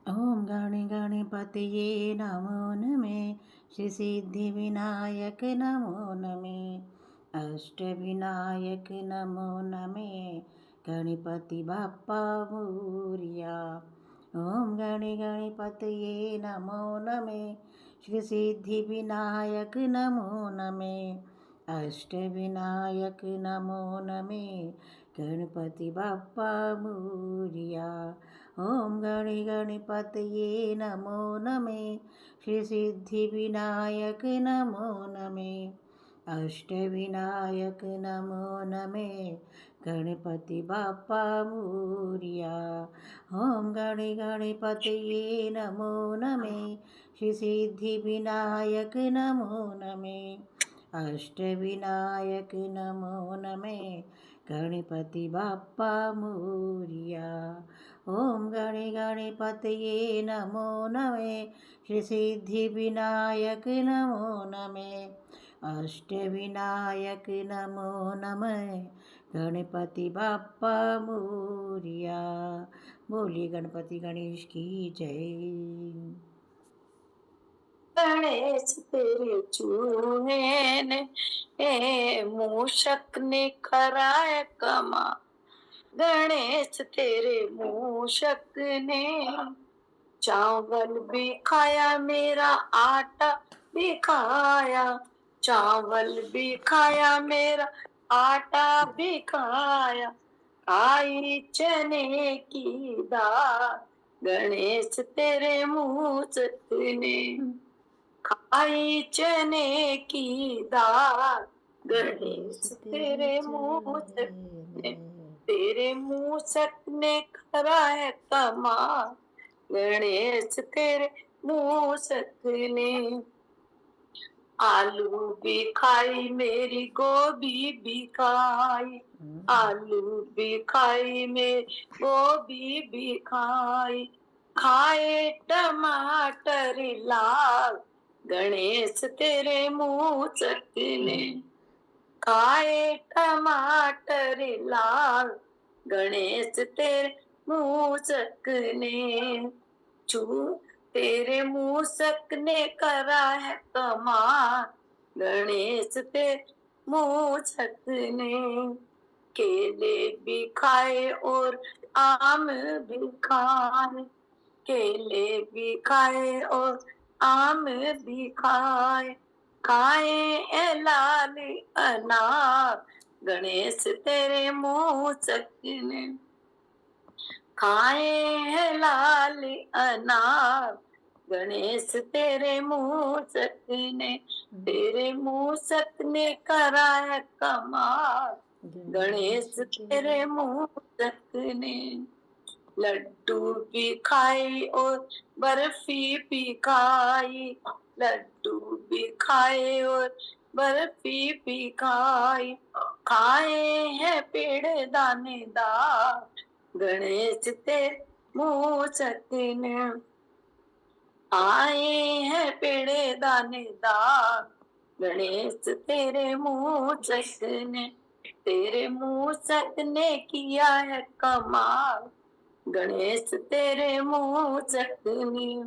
ओम गणे गणपतये नमो नमे श्री सिद्धि विनायक नमो नमे अष्टविनायक नमो नमे गणपति बाप्पा मोरिया। ओम गणे गणपतये नमो नमे श्री सिद्धि विनायक नमो नमे अष्टविनायक नमो नमे गणपति बाप्पा मोरिया। ओम गणे गणपतये नमो नमे श्री सिद्धि विनायक नमो नमे अष्टविनायक नमो नमे गणपति बाप्पा मोरिया। ओम गणे गणपतये नमो नमे श्री सिद्धि विनायक नमो नमे अष्टविनायक नमो नमे गणपति बाप्पा मोरिया। ओम गणे गणपतये नमो नमे श्री सिद्धि विनायक नमो नमे अष्टविनायक नमो नमः गणपति बाप्पा मोरिया। बोलिए गणपति गणेश की जय। गणेश तेरे चूहे ने मूषक ने कराया कमा। गणेश तेरे मूषक ने चावल भी खाया, मेरा आटा भी खाया। चावल भी खाया, मेरा आटा भी खाया। आई चने की दाल गणेश तेरे मूषक ने। खाई चने की दाल गणेश तेरे मूषक ने। तेरे मूषक ने करा है कमाल गणेश तेरे मूषक ने। आलू भी खाई, मेरी गोभी भी खाई। आलू भी खाई, मेरी गोभी भी खाई। खाए टमाटर लाल गणेश तेरे मूषक ने। खाए टमाटर लाल गणेश तेरे मूषक ने। तेरे मूषक ने करा है कमाल गणेश तेरे मूषक ने। केले भी खाए और आम भी खाए। केले भी खाए और आम भी खाए। खाए लाल अनार गणेश तेरे मूषक ने। खाए हैं लाल अनार गणेश तेरे मूषक ने। तेरे मूषक ने करा है कमाल गणेश तेरे मूषक ने। लड्डू भी खाई और बर्फी भी खाई। लड्डू भी खाए और बर्फी भी खाई। खाए हैं पेड़ दानेदार गणेश तेरे मूषक ने। आए हैं पेड़ दानेदार गणेश तेरे मूषक ने। तेरे मूषक ने किया है कमाल गणेश तेरे मूषक ने।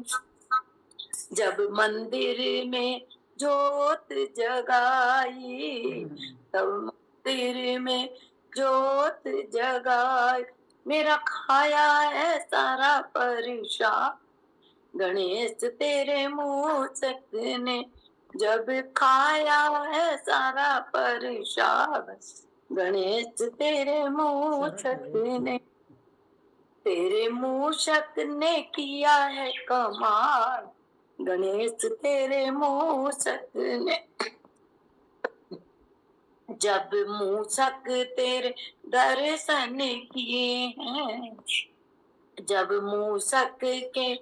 जब मंदिर में जोत जगाई, तब मंदिर में जोत जगाई। मेरा खाया है सारा परेशान गणेश तेरे मूषक ने। जब खाया है सारा परेशान गणेश तेरे मूषक ने। तेरे मूषक ने किया है कमाल गणेश तेरे मूषक ने। जब मूषक तेरे दर्शन किए हैं, जब मूषक के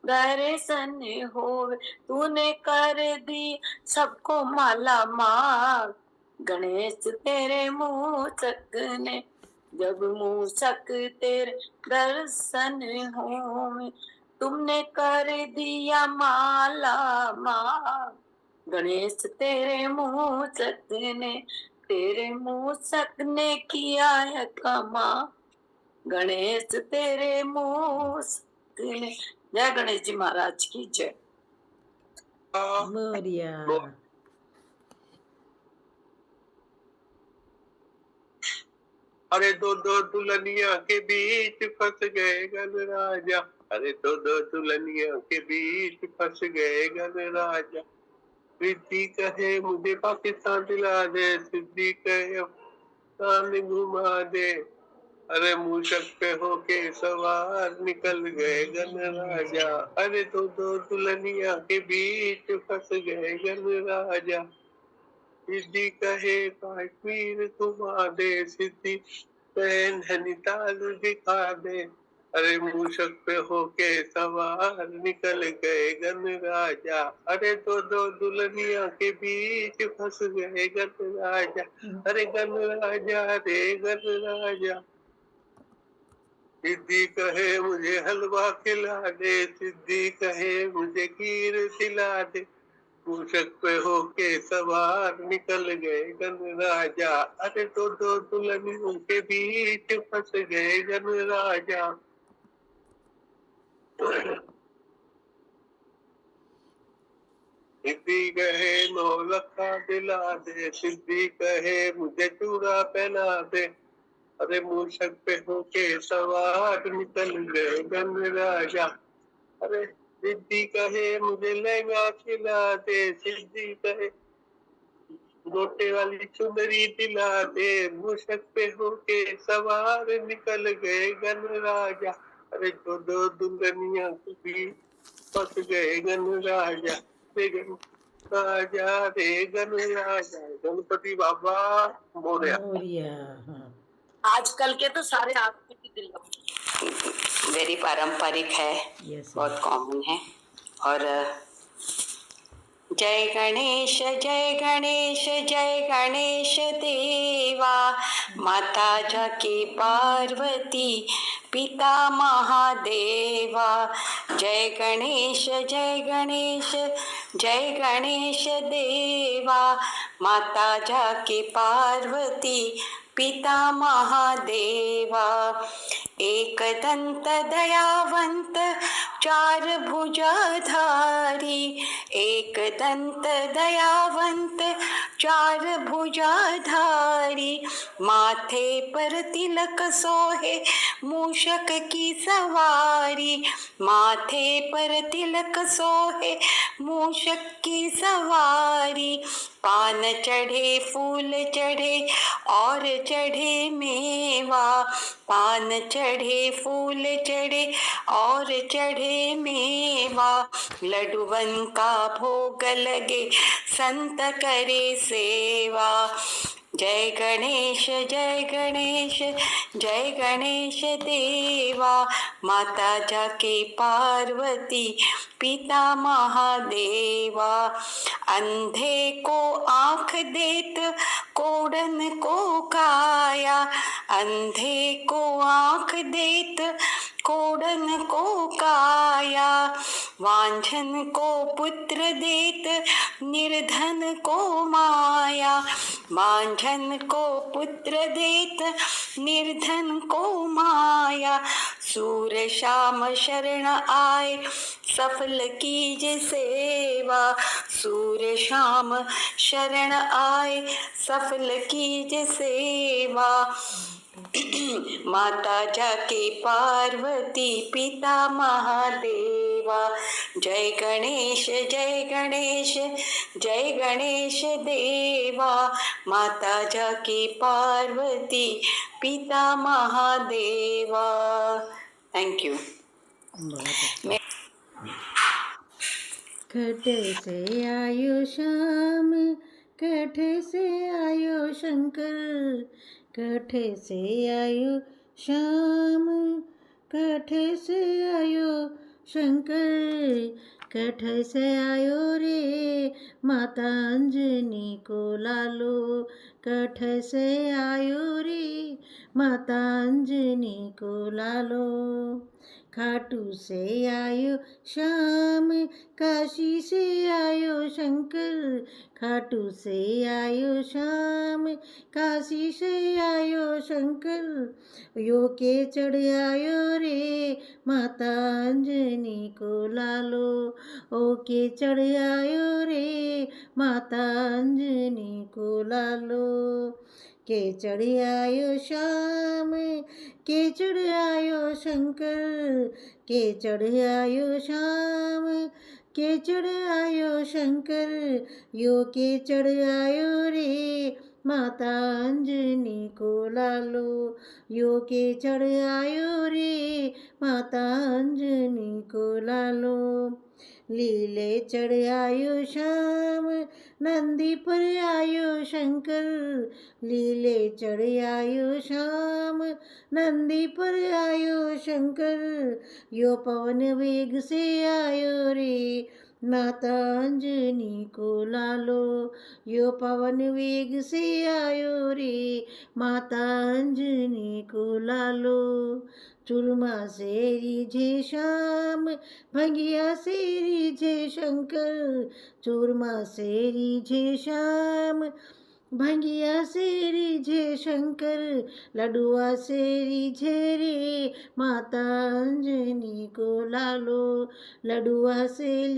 दर्शन हो तूने कर दी सबको माला माल गणेश तेरे मूषक ने। जब मूषक तेरे दर्शन हो तुमने कर दिया माला माल गणेश तेरे मूषक ने। तेरे मूषक ने किया है कमाल गणेश तेरे मूषक ने। जय गणेश जी महाराज की जय। मोरिया। अरे दो दो दुल्हनिया के बीच फंस गए गणराजा, अरे दो दो दुल्हनिया के बीच फंस गए गणराजा। रिद्धि कहे मुझे पाकिस्तान दिला दे, सिद्धि कहे अफगान घुमा दे। अरे मूषक पे होके सवार निकल गए गणराजा, अरे दो दो दुल्हनिया के बीच फंस गए गणराजा। सिद्धि कहे कश्मीर घुमा दे, सिद्धि कहे नैनीताल दिखा दे। अरे मूषक पे होके सवार निकल गए गणराजा, अरे दो दो दुल्हनिया के बीच फंस गए गणराजा। अरे गणराजा रे गणराजा। सिद्धि कहे मुझे हलवा खिला दे, सिद्धि कहे मुझे खीर खिला दे। मूषक पे होके सवार निकल गए गणराजा, अरे दो दो दुल्हनियों के बीच फंस गए गणराजा। सिद्धि कहे 9 लखा दिला दे, सिद्धि कहे मुझे चूड़ा पहना दे। अरे मूषक पे होके सवार निकल गए गणराजा, अरे सिद्धि कहे मुझे लहंगा खिला दे, सिद्धि कहे गोटे वाली चुनरी दिला दे। मूषक पे होके सवार निकल गए गणराजा, अरे दो दो दुल्हनिया के बीच फंस गए गणराजा। रे गणराजा रे गणराजा, गणपति बाबा मोरया। मोरिया। हाँ। आजकल के तो सारे आपके भी दिल वेरी पारंपरिक है, यस। बहुत कॉमन है। और जय गणेश जय गणेश जय गणेश देवा, माता जाके पार्वती पिता महादेवा। जय गणेश जय गणेश जय गणेश देवा, माता जाके पार्वती पिता महादेवा। एक दंत दयावंत चार भुजाधारी, एक दंत दयावंत चार भुजाधारी। माथे पर तिलक सोहे मूषक की सवारी, माथे पर तिलक सोहे मूषक की सवारी। पान चढ़े फूल चढ़े और चढ़े मेवा, पान चढ़े फूल चढ़े और चढ़े मेवा। लड्डूवन का भोग लगे संत करे सेवा। जय गणेश जय गणेश जय गणेश देवा, माता जाके पार्वती पिता महादेवा। अंधे को आँख देत कोढ़न को काया, अंधे को आँख देत कोढ़न को काया। वांझन को पुत्र देत निर्धन को माया, वांझन को पुत्र देत निर्धन को माया। सूर श्याम शरण आए सफल कीज सेवा, सूर श्याम शरण आए सफल कीज सेवा। माता जाके पार्वती पिता महादेवा। जय गणेश जय गणेश जय गणेश देवा, माता जाके पार्वती पिता महादेवा। Thank you. खट से आयो श्याम, कठ से आयो शंकर, कठ से आयो श्याम, कठ से आयो शंकर। कठ से आयो रे माता अंजनी को लालो, कठ से आयो रे माता अंजनी को लालो। खाटू से आयो श्याम, काशी से आयो शंकर। खाटू से आयो श्याम, काशी से आयो शंकर। यो के चढ़ आयो रे माता अंजनी को लालो। ओ के चढ़ आयो रे माता अंजनी को लालो। के चढ़ आयो श्याम, के चढ़ आयो शंकर। के चढ़ आयो श्याम, के चढ़ आयो शंकर। यो के चढ़ आयो रे माता अंजनी को लालो। यो के चढ़ आयो रे माता अंजनी को लालो। लीले चढ़ आयो श्याम, नंदी पर आयो शंकर। लीले चढ़ आयो श्याम, नंदी पर आयो शंकर। यो पवन वेग से आयो रे माता अंजनी को लालो। यो पवन वेग से आयो रे माता अंजनी को लालो। चूरमा से रिझे श्याम, भंगिया से रिझे शंकर। चूरमा से रिझे श्याम, भंगिया से रिझे शंकर। लडुआ से रिझे रे माता अंजनी को लालो। लडुआ से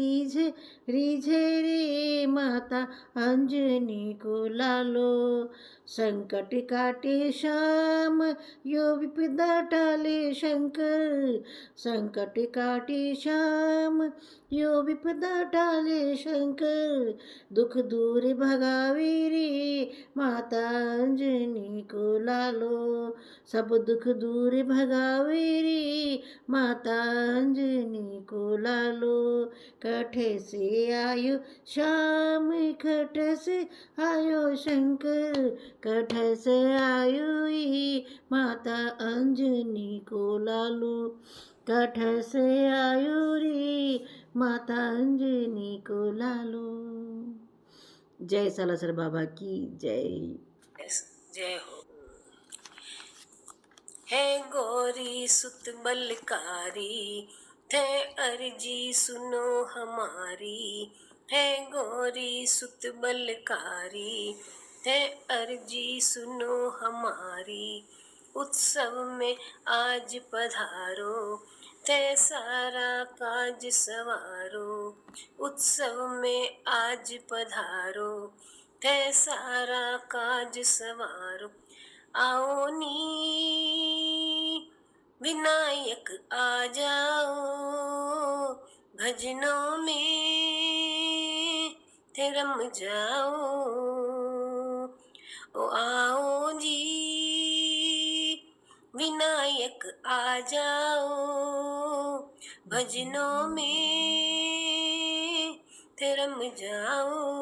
रिझे रे माता अंजनी को लालो। संकट काटे श्याम, यो विपदा टाले शंकर। संकट काटे श्याम, यो विपदा टाले शंकर। दुख दूर भगावे रे माता अंजनी को लालो। सब दुख दूर भगावे रे माता अंजनी को लालो। कठ से आयो श्याम, खट से आयो शंकर। कठ से आयो ही माता अंजनी को लालो। कठ से आयो रे माता अंजनी को लालो। जय सालासर बाबा की जय। जय हो। है गौरी सुत बलकारी, थे अर्जी सुनो हमारी। है गौरी सुत बलकारी, थे अर्जी सुनो हमारी। उत्सव में आज पधारो, थे सारा काज सवारो। उत्सव में आज पधारो, थे सारा काज सवारो। आओ नी विनायक आ जाओ, भजनों में थे रम जाओ। ओ आओ जी विनायक आ जाओ, भजनों में थे रम जाओ।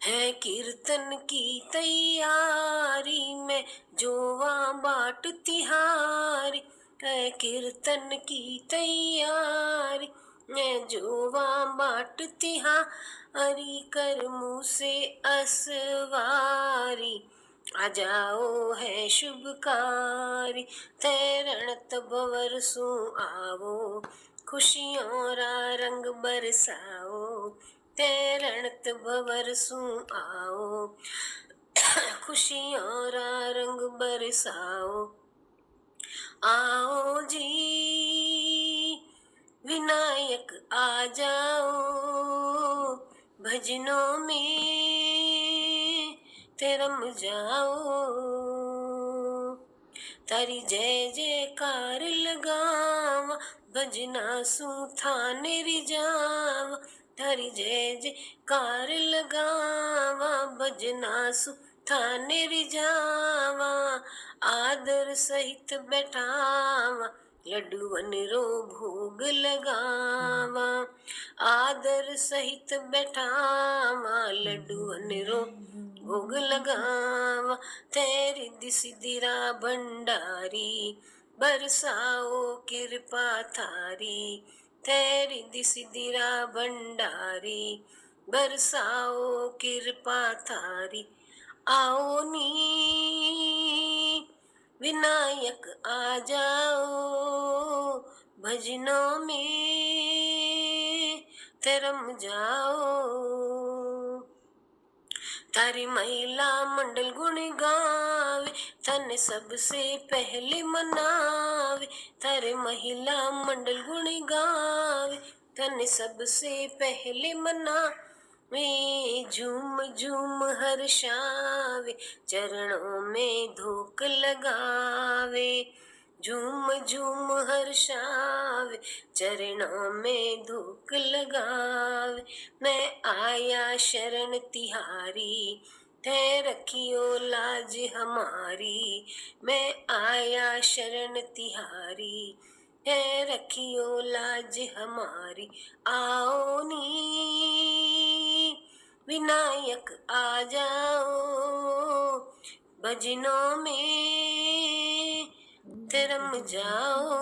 है कीर्तन की तैयारी में जोवा बाट तिहारी। है कीर्तन की तैयारी में जोवा बाट तिहारी। कर मुँह से असवारी, आ जाओ है शुभकारी। तैरण तब बरसो आवो, खुशियों रा रंग बरसाओ। तैरण तब बरसो आओ, खुशियों रा रंग बरसाओ। आओ जी विनायक आ जाओ, भजनों में ते रम जाओ। तारी जय जयकार लगावा, भजना सू थाने रिजावा। तारी जय जयकार लगावा, भजना सू थाने रिजावा। आदर सहित बैठावा, लड्डूअन रो भोग लगावा। आदर सहित बैठावा, लड्डूअन रो भोग लगावा। तेरी दिसिदिरा भंडारी, बरसाओ कृपा थारी। तेरी दिसिदिरा भंडारी, बरसाओ कृपा थारी। आओ नी विनायक आ जाओ भजनों में तेरम जाओ। तारी महिला मंडल गुण गावे तने सबसे पहले मनावे। तारे महिला मंडल गुण गावे तने सबसे पहले मनावे। झूम झूम हर्षावे चरणों में धूक लगावे। झूम झूम हर्षावे चरणों में धूक लगावे। मैं आया शरण तिहारी तै रखियो लाज हमारी। मैं आया शरण तिहारी तै रखियो लाज हमारी। आओ नी विनायक आ जाओ भजनों में तेरम जाओ।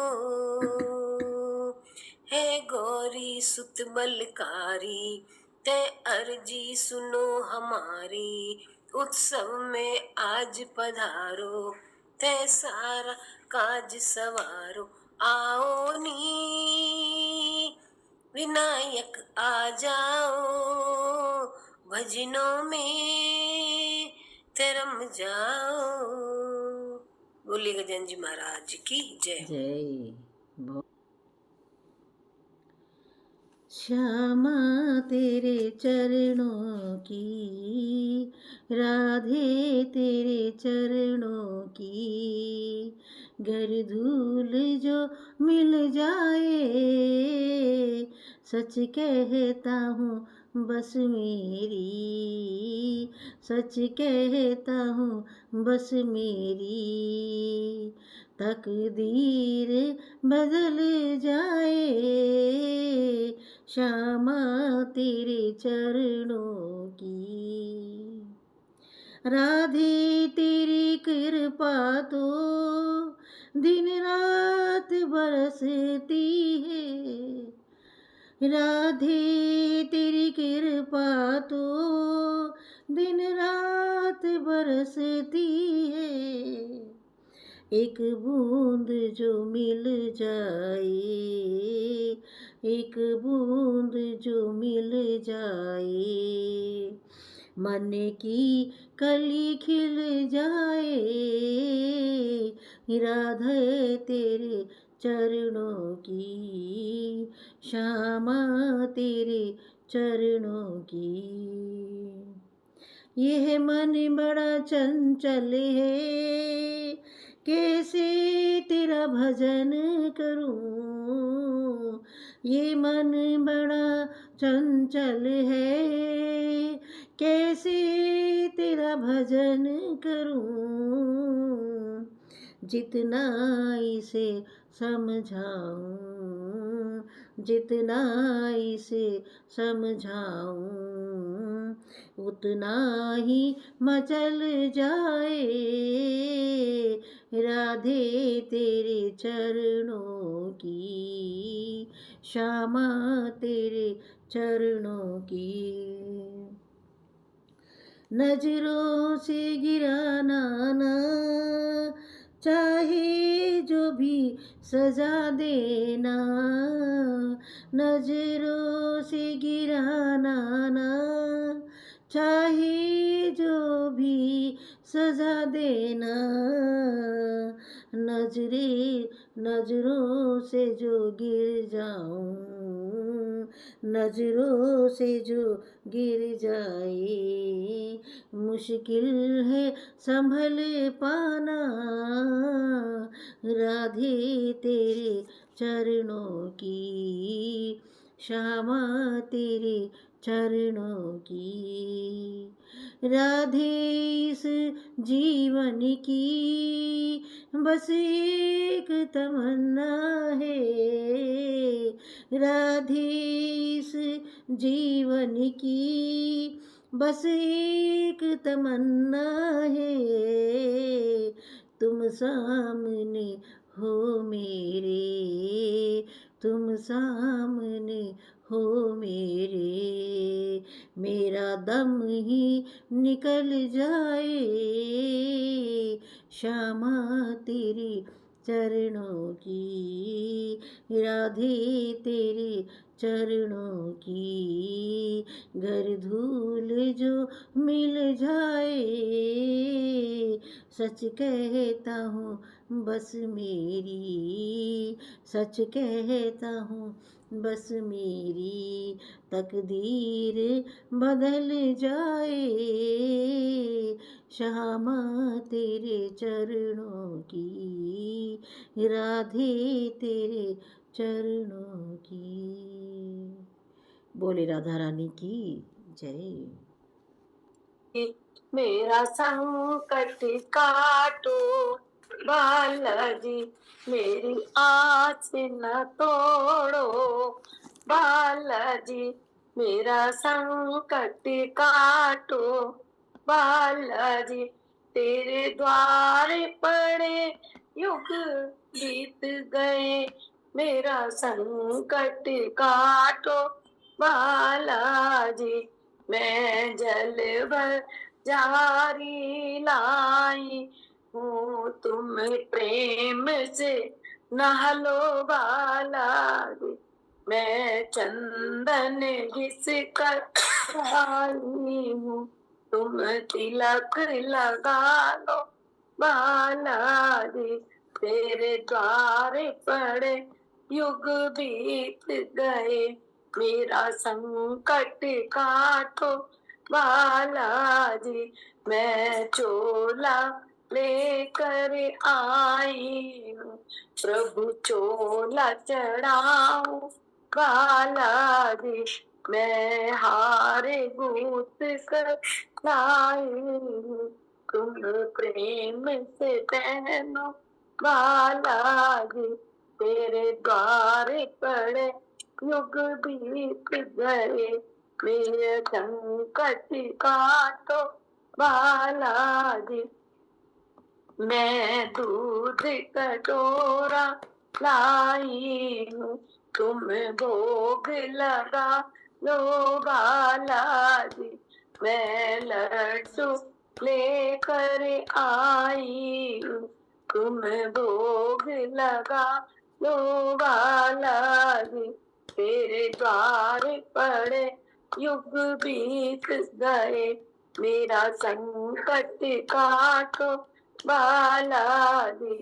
है गौरी सुत बलकारी तै अर्जी सुनो हमारी। उत्सव में आज पधारो तै सारा काज सवारो। आओ नी विनायक आ जाओ भजनों में तेरम जाओ। बोलिए गजानन जी महाराज की जय। जय। श्यामा तेरे चरणों की, राधे तेरे चरणों की, घर धूल जो मिल जाए, सच कहता हूँ बस मेरी, सच कहता हूँ बस मेरी, तकदीर बदल जाए, श्यामा तेरे चरणों की। राधे तेरी कृपा तो दिन रात बरसती है, राधे तेरी कृपा तो दिन रात बरसती है, एक बूंद जो मिल जाए, एक बूंद जो मिल जाए, मन की कली खिल जाए, राधे तेरे चरणों की, श्यामा तेरे चरणों की। यह मन बड़ा चंचल है, कैसे तेरा भजन करूं, ये मन बड़ा चंचल है, कैसे तेरा भजन करूं, जितना इसे समझाऊं, जितना इसे समझाऊं, उतना ही मचल जाए, राधे तेरे चरणों की, श्यामा तेरे चरणों की। नजरों से गिराना ना चाहे जो भी सजा देना, नजरों से गिराना ना चाहे जो भी सजा देना, नजरों से जो गिर जाऊं, नजरों से जो गिर जाए, मुश्किल है संभल पाना, राधे तेरे चरणों की, श्यामा तेरे चरणों की। राधे इस जीवन की बस एक तमन्ना है, राधे इस जीवन की बस एक तमन्ना है, तुम सामने हो मेरे, तुम सामने हो मेरे, मेरा दम ही निकल जाए, श्यामा राधे तेरे चरणों की। घर धूल जो मिल जाए, सच कहता हूँ बस मेरी, सच कहता हूँ बस मेरी तकदीर बदल जाए। श्यामा तेरे चरणों की, राधे तेरे चरणों की। बोले राधा रानी की जय। मेरा संकट काटो बालाजी, मेरी आस न तोड़ो बालाजी, मेरा संकट काटो बालाजी, तेरे द्वार पड़े युग बीत गए, मेरा संकट काटो बालाजी, मैं जल भर जारी लाई हूँ, तुम प्रेम से नहलो बालाजी, मैं चंदन घिस कर आई हूँ, तुम तिलक लगा लो बालाजी, तेरे द्वार पड़े युग बीत गए, मेरा संकट काटो बालाजी, मैं चोला लेकर आई हूँ, प्रभु चोला चढ़ाऊं बालाजी, मैं हारे गूंथ कर लाई हूँ, तुम प्रेम से पहनो बालाजी, तेरे द्वार पड़े युग बीत गए, मेरे संकट काटो बालाजी, मैं दूध कटोरा लाई हूँ, तुम भोग लगा लो बालाजी, मैं लड्डू लेकर आई हूँ, तुम भोग लगा लो बालाजी, तेरे द्वार पड़े युग बीत गए, मेरा संकट काटो बालाजी,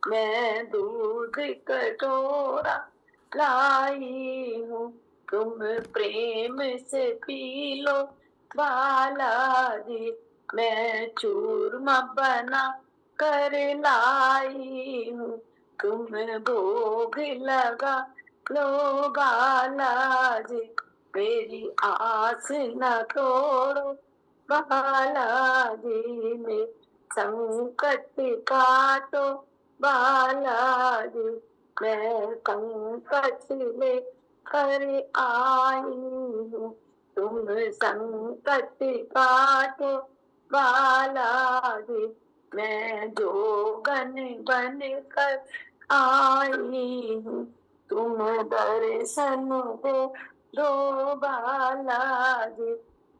मैं दूध कटोरा लाई हूँ, तुम प्रेम से पी लो बालाजी, मैं चूरमा बना कर लाई हूँ, तुम भोग लगा लो बालाजी, मेरी आस न तोड़ो बालाजी, में संकट काटो बालाजी, मैं संकट ले कर आई हूँ, तुम संकट काटो बालाजी, मैं जोगन बन कर आई हूँ, तुम दर्शन दो बालाजी,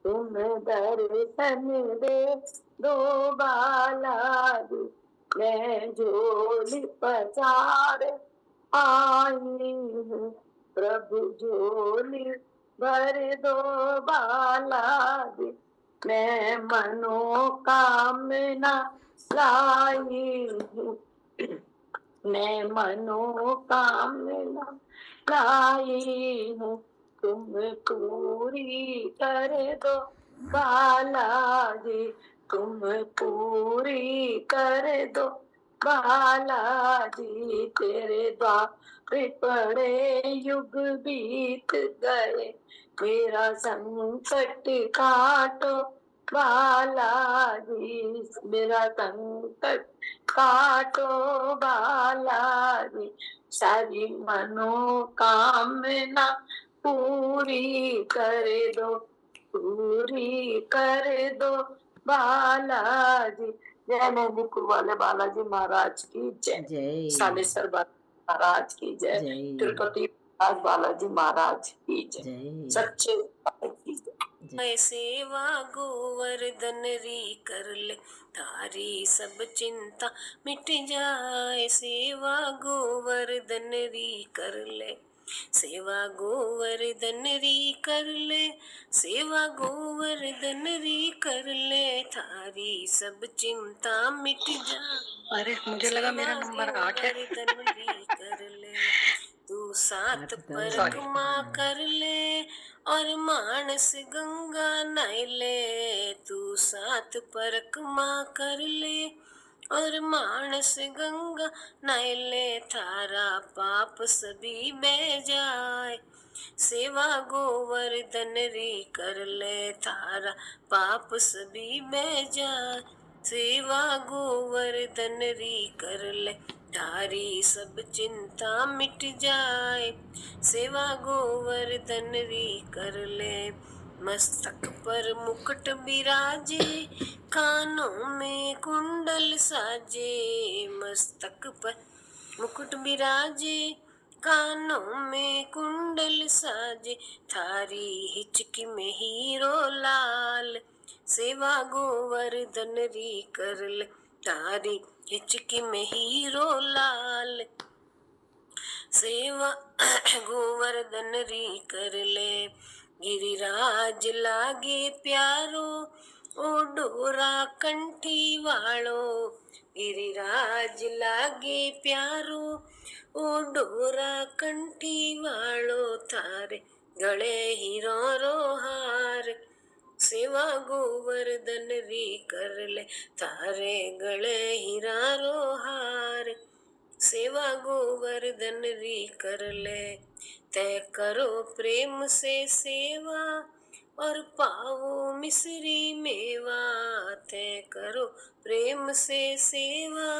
तुम दर्शन दो बालाजी, मैं झोली पसार आई हूँ, प्रभु झोली भर दो बालाजी, मैं मनोकामना लाई हूँ, मैं मनोकामना लाई हूँ, तुम पूरी कर दो बालाजी, तुम पूरी कर दो बालाजी, तेरे द्वार पड़े युग बीत गए, मेरा संकट काटो बालाजी, मेरा संकट काटो बालाजी, सारी मनोकामना पूरी कर दो, पूरी कर दो बालाजी। जय मेहंदीपुर वाले बालाजी महाराज की जय, जय सालेसर महाराज की जय, जय तिरुपति बालाजी महाराज की जय, जय सच्चे की जय। सेवा गोवर्धन री कर ले, थारी सब चिंता मिट जाए। सेवा गोवर्धन री कर ले, सेवा गोवर्धन री कर ले, सेवा गोवर्धन री कर ले, थारी सब चिंता मिट जाए। अरे मुझे लगा मेरा नंबर 8 है। गोवर्धन री कर ले, तू सात परिक्रमा कर ले, और मानस गंगा नहाय ले। तू सात परिक्रमा कर ले, और मानस गंगा नहाय ले, थारा पाप सभी बह जाए। सेवा गोवर्धन री कर ले, थारा पाप सभी बह जाए। सेवा गोवर्धन री कर ले, थारी सब चिंता मिट जाए। सेवा गोवर्धन री कर ले, मस्तक पर मुकुट बिराजे, कानों में कुंडल साजे। मस्तक पर मुकुट बिराजे, कानों में कुंडल साजे, थारी हिचकी में हीरो लाल। सेवा गोवर्धन री कर ले, तारी हिचकी में हीरो लाल। सेवा गोवर्धन री कर ले, गिरिराज लागे प्यारो, ओ डोरा कंठी वालो। गिरिराज लागे प्यारो, ओ डोरा कंठी वालो, थारे गले हीरो रो हार। सेवा गोवर्धन री कर ले, थारे गले हीरा रो हार। सेवा गोवर्धन री कर ले, तय करो प्रेम से सेवा, और पाओ मिश्री मेवा। तय करो प्रेम से सेवा,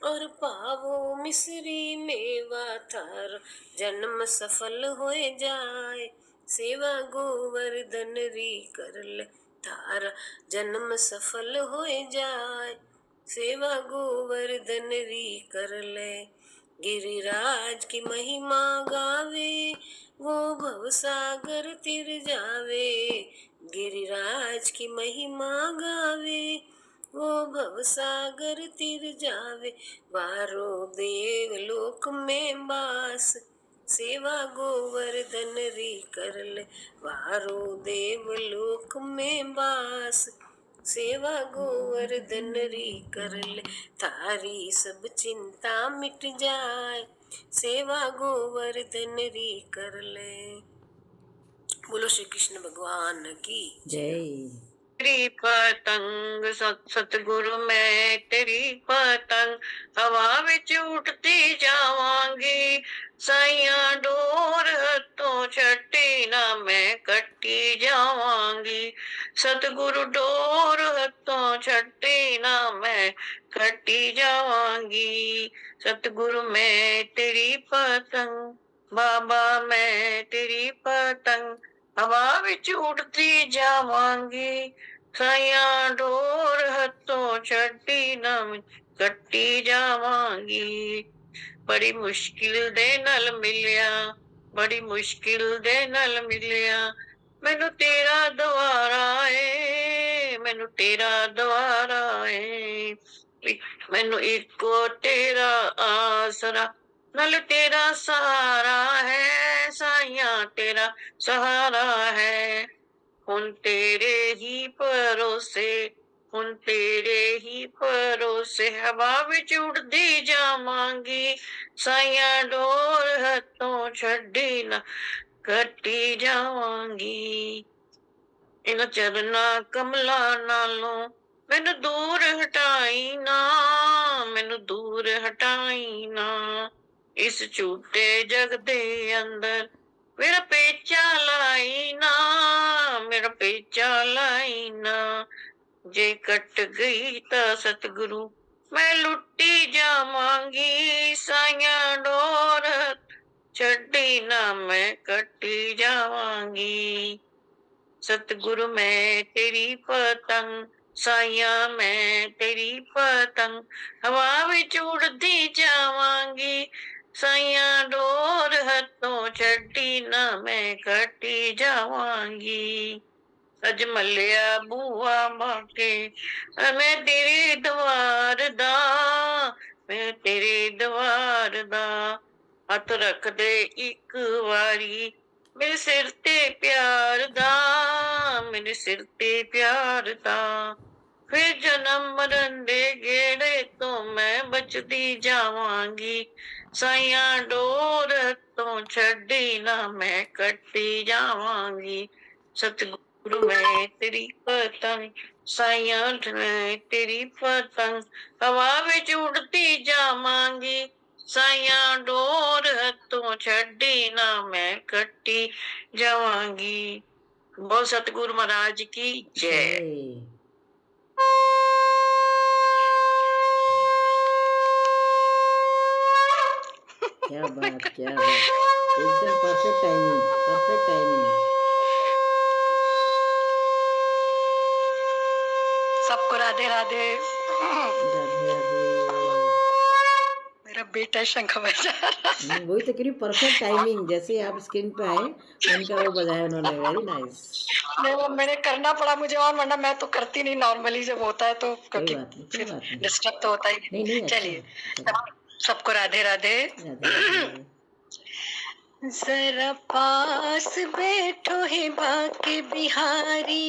और पावो मिश्री मेवा, थार जन्म सफल हो जाए। सेवा गोवर्धन री कर ले, थारा जन्म सफल हो जाए। सेवा गोवर्धन री कर ले, गिरिराज की महिमा गावे, वो भवसागर तिर जावे। गिरिराज की महिमा गावे, वो भवसागर तिर जावे। बारो देव लोक में बास, सेवा गोवर्धन री कर ले, बारो देव लोक में बास। सेवा गोवर्धन री कर ले, थारी सब चिंता मिट जाए। सेवा गोवर्धन री कर ले। बोलो श्री कृष्ण भगवान की जय। तेरी पतंग सतगुरु मैं तेरी पतंग, हवा विच उड़ती जावांगी। साइया डोर हत्थों छट्टी ना मैं कट्टी जावांगी। सतगुरु डोर हत्थों छट्टी ना मैं कट्टी जावांगी। सतगुरु मैं तेरी पतंग, बाबा मैं तेरी पतंग, हवा विच उड़ती जावांगी। साइया डोर हत्थों छड्डी ना कट्टी जावांगी। बड़ी मुश्किल दे नाल मिलिया, बड़ी मुश्किल दे नाल मिलिया, मैनू तेरा दुआरा ए, मैनू तेरा दुआरा ए। मैनू इको तेरा आसरा, नाल तेरा सहारा है। साइया तेरा सहारा है। हुन तेरे ही भरोसे, हुन तेरे ही भरोसे, हवा विच उड़दी जावांगी। साइया डोर हत्थों छड्डी ना कट्टी जावांगी। इन्हां चरना कमला नालों मैनू दूर हटाई ना, मैनू दूर हटाई ना। इस झूठे जग दे अंदर मेरा पेचा लाई ना, मेरा पेचा लाई ना। जे कट गई ता सतगुरु मैं लुट्टी जावांगी। साइया डोर छड्डी ना मैं कट्टी जावांगी। सतगुरु मैं तेरी पतंग, साइया मैं तेरी पतंग, हवा विच उड़दी जावांगी। साइया डोर हत्थों छड्डी ना मैं कट्टी जावांगी। अज मलिया बूआ बाके मैं तेरे द्वार दा, मैं तेरे द्वार दा। हथ रख दे एक वारी मेरे सिर ते प्यार दा, मेरे सिर ते प्यार दा। फिर जन्म मरण दे गेड़े तो मैं बचती जावांगी, साइया डोर तो छड़ी ना मैं कटती जावांगी। सतगुरु मैं तेरी पतंग, साइया मैं तेरी पतंग, हवा विच उड़ती जावांगी, साइया डोर तो छड़ी ना मैं कटती जावांगी। बोल सतगुरु महाराज की जय। जय। क्या बात, क्या बात, एकदम परफेक्ट टाइमिंग, परफेक्ट टाइमिंग। सबको राधे राधे। राधे राधे। मेरा बेटा शंख बजा रहा। वही तो कह रही, परफेक्ट टाइमिंग, जैसे आप स्क्रीन पे आए उनका वो बजाया उन्होंने, वेरी नाइस। नहीं, वो मैंने करना पड़ा मुझे, और वरना मैं तो करती नहीं नॉर्मली जब होता है तो, कोई क्योंकि बात नहीं, कोई फिर बात नहीं। डिस्टर्ब तो होता ही। नहीं नहीं, अच्छा चलिए, है, चलो। सबको राधे राधे। राधे राधे। जरा पास बैठो है बाके बिहारी,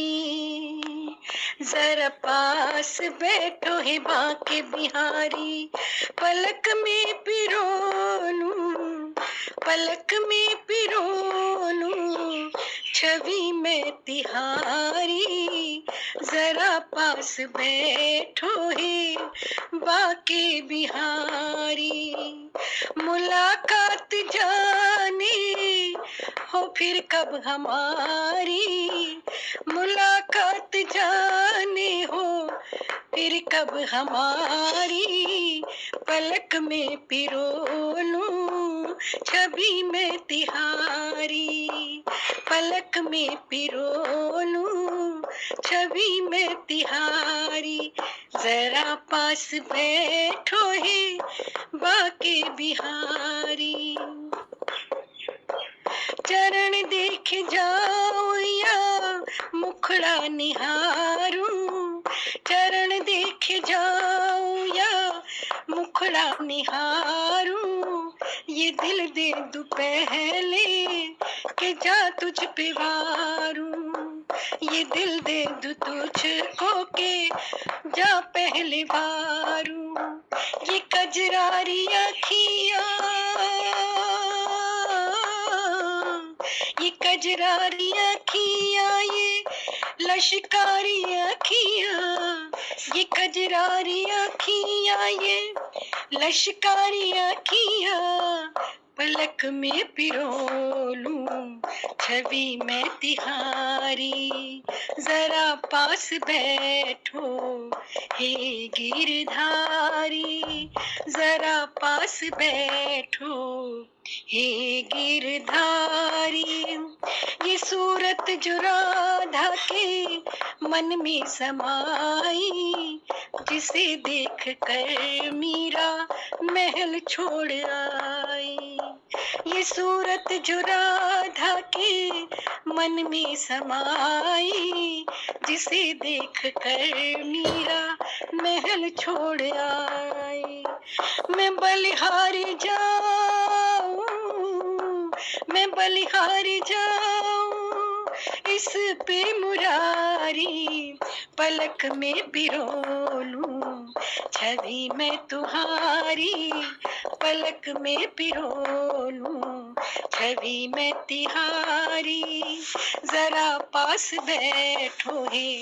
जरा पास बैठो है बाके बिहारी, पलक में पिरो लूं, पलक में पिरो लूं, छवि में तिहारी, जरा पास बैठो है बाके बिहारी। मुलाकात जाने हो फिर कब हमारी, मुलाकात जाने हो फिर कब हमारी, पलक में पिरो लूं, छवि में तिहारी, पलक में पिरो लूं, छवि में तिहारी, जरा पास बैठो है बाके बिहारी। चरण देख जाओ या मुखड़ा निहारूं, चरण देख जाओ या मुखड़ा निहारूं, ये दिल दे दूं पहले के जा तुझ पे वारूं, ये दिल दे दूं तुझको के जा पहले वारूं, ये कजरारी अखियां, ये कजरारी अखियां, ये लश्कारी अखियां, ये कजरारी अखियां, ये लश्कारी अखियां, पलक में पिरो लूं, छवि में तिहारी, जरा पास बैठो हे गिरधारी, जरा पास बैठो हे गिरधारी। ये सूरत जो राधा के मन में समाई, जिसे देख कर मीरा महल छोड़ आई, ये सूरत जो राधा के मन में समाई, जिसे देख कर मीरा महल छोड़ आई। मैं बलिहारी जाऊं, मैं बलिहारी जाऊं, इस पे मुरारी, पलक में पिरो लूं, छवि में तुम्हारी, पलक में पिरो लूं, छवि में तिहारी, जरा पास बैठो हे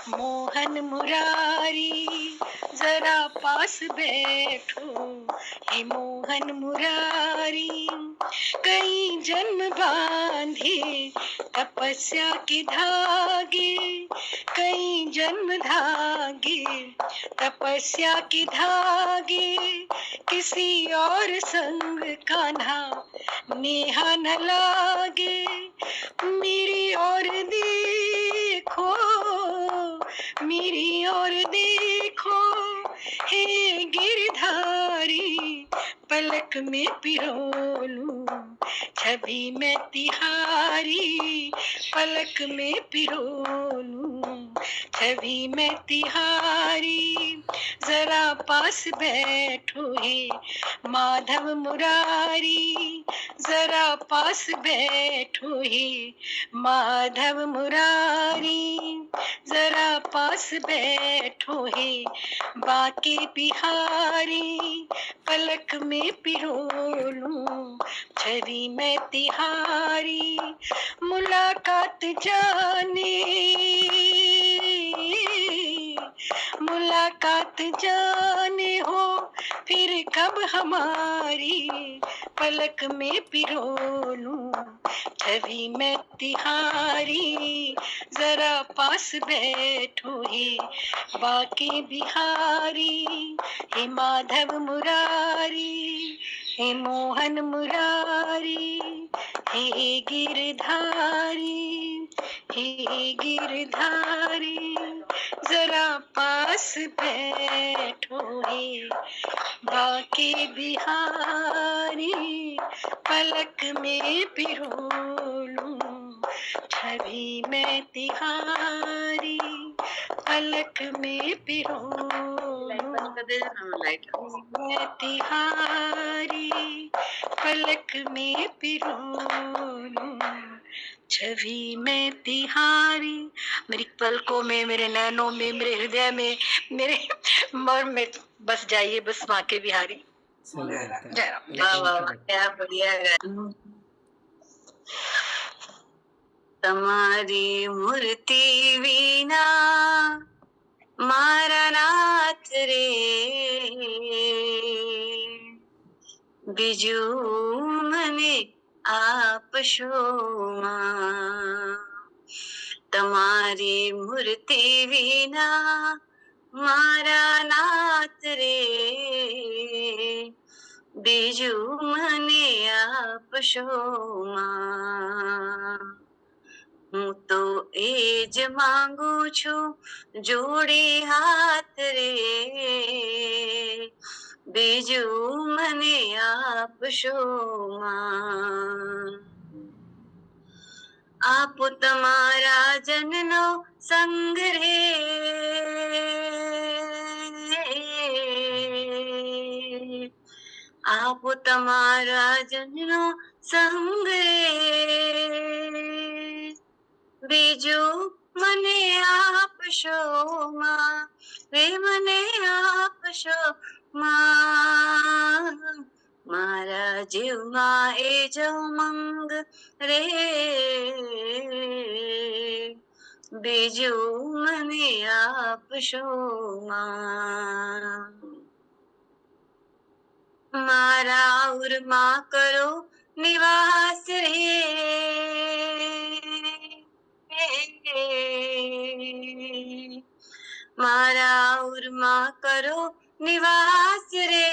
मोहन मुरारी, जरा पास बैठो हे मोहन मुरारी। कई जन्म बांधे तपस्या के धागे, कई जन्म धागे तपस्या के धागे, किसी और संग कान्हा नेहा न लागे, मेरी ओर देखो, मेरी ओर देखो हे गिरधारी, पलक में पिरो लूं, छवि में तिहारी पलक में पिरो लूं, छवि में तिहारी जरा पास बैठो हे माधव मुरारी, जरा पास बैठो हे माधव मुरारी, जरा पास बैठो हे बाके बिहारी, पलक में पिरो लूं, छवि में तिहारी मुलाकात जाने, मुलाकात जाने हो फिर कब हमारी, पलक में पिरो लूं, छवि में तिहारी जरा पास बैठो हे बाके बिहारी, हे माधव मुरारी, हे मोहन मुरारी, हे गिरधारी, हे गिरधारी, जरा पास बैठो हे बाके बिहारी, पलक में पिरो लूं, छवि में तिहारी, पलक में पिरो लूं, मैं तिहारी, पलक में पिरो लूं, छवि में तिहारी। मेरी पलकों में, मेरे नैनों में, मेरे हृदय में, मेरे मन में बस जाइए, बस बाके बिहारी। जय राम। वाह वाह वाह, क्या बढ़िया गाना। તમારી મૂર્તિ વિના મારા નાથ રે, બીજું મને આપશો માં, તમારી મૂર્તિ વિના મારા નાથ રે, બીજું મને આપશો માં, હું તો એ જ માંગુ છું જોડે હાથ રે, બીજું મને આપશો માં, આપો તમારા જનનો સંગ રે, આપો તમારા જનનો સંગ રે, બીજું મને આપશો માં, રે મને આપશો માં, મારા જીવમાં એ જ ઉમંગ રે, બીજું મને આપશો માં, મારા ઉરમાં કરો નિવાસ રે, મારા ઉરમાં કરો નિવાસ રે,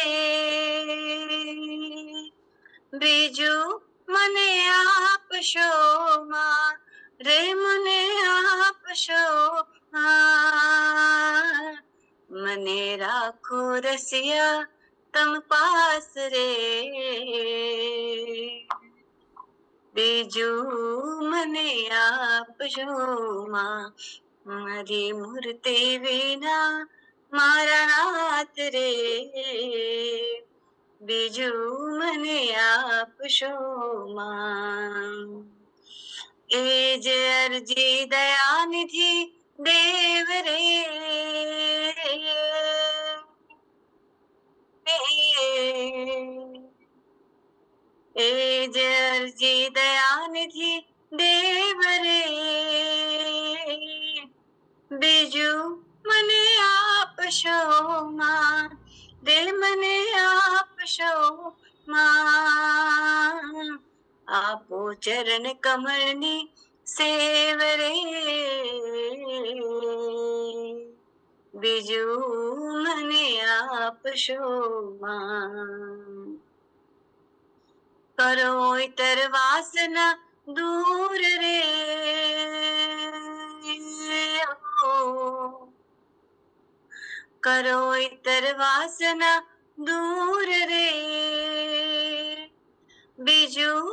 બીજું મને આપશો માં, રે મને આપશો માં, મને રાખો રસિયા તમ પાસ રે, બીજું મને આપશો માં, મારી મૂર્તિ વિના મારા નાથ રે, બીજું મને આપશો માં, એ જ અરજી દયાનિધિ દેવ રે, એ જ અરજી દયાનિધિ દેવ રે, બીજું મને આપશો માં, રે મને આપશો માં, આપો ચરણ કમળની સેવ રે, બીજું મને આપશો માં, કરો ઇતર વાસના દૂર રે, કરો ઇતર વાસના દૂર રે, બીજું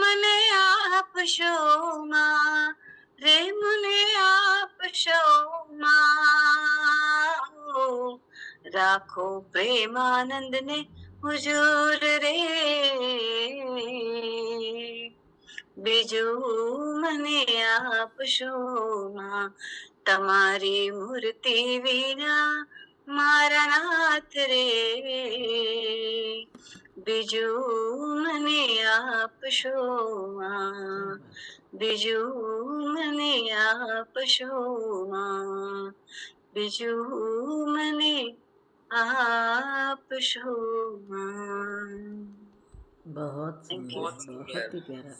મને આપશોમાં રે મને આપશોમાં રાખો પ્રેમાનંદને હુજૂર રે બીજું મને આપશોમાં તમારી મૂર્તિ વિના મારા નાથ રે બીજું મને આપશોમાં બીજું મને આપશોમાં બીજું મને આપશોમાં बहुत Thank सुंदर, you. बहुत ही प्यारा।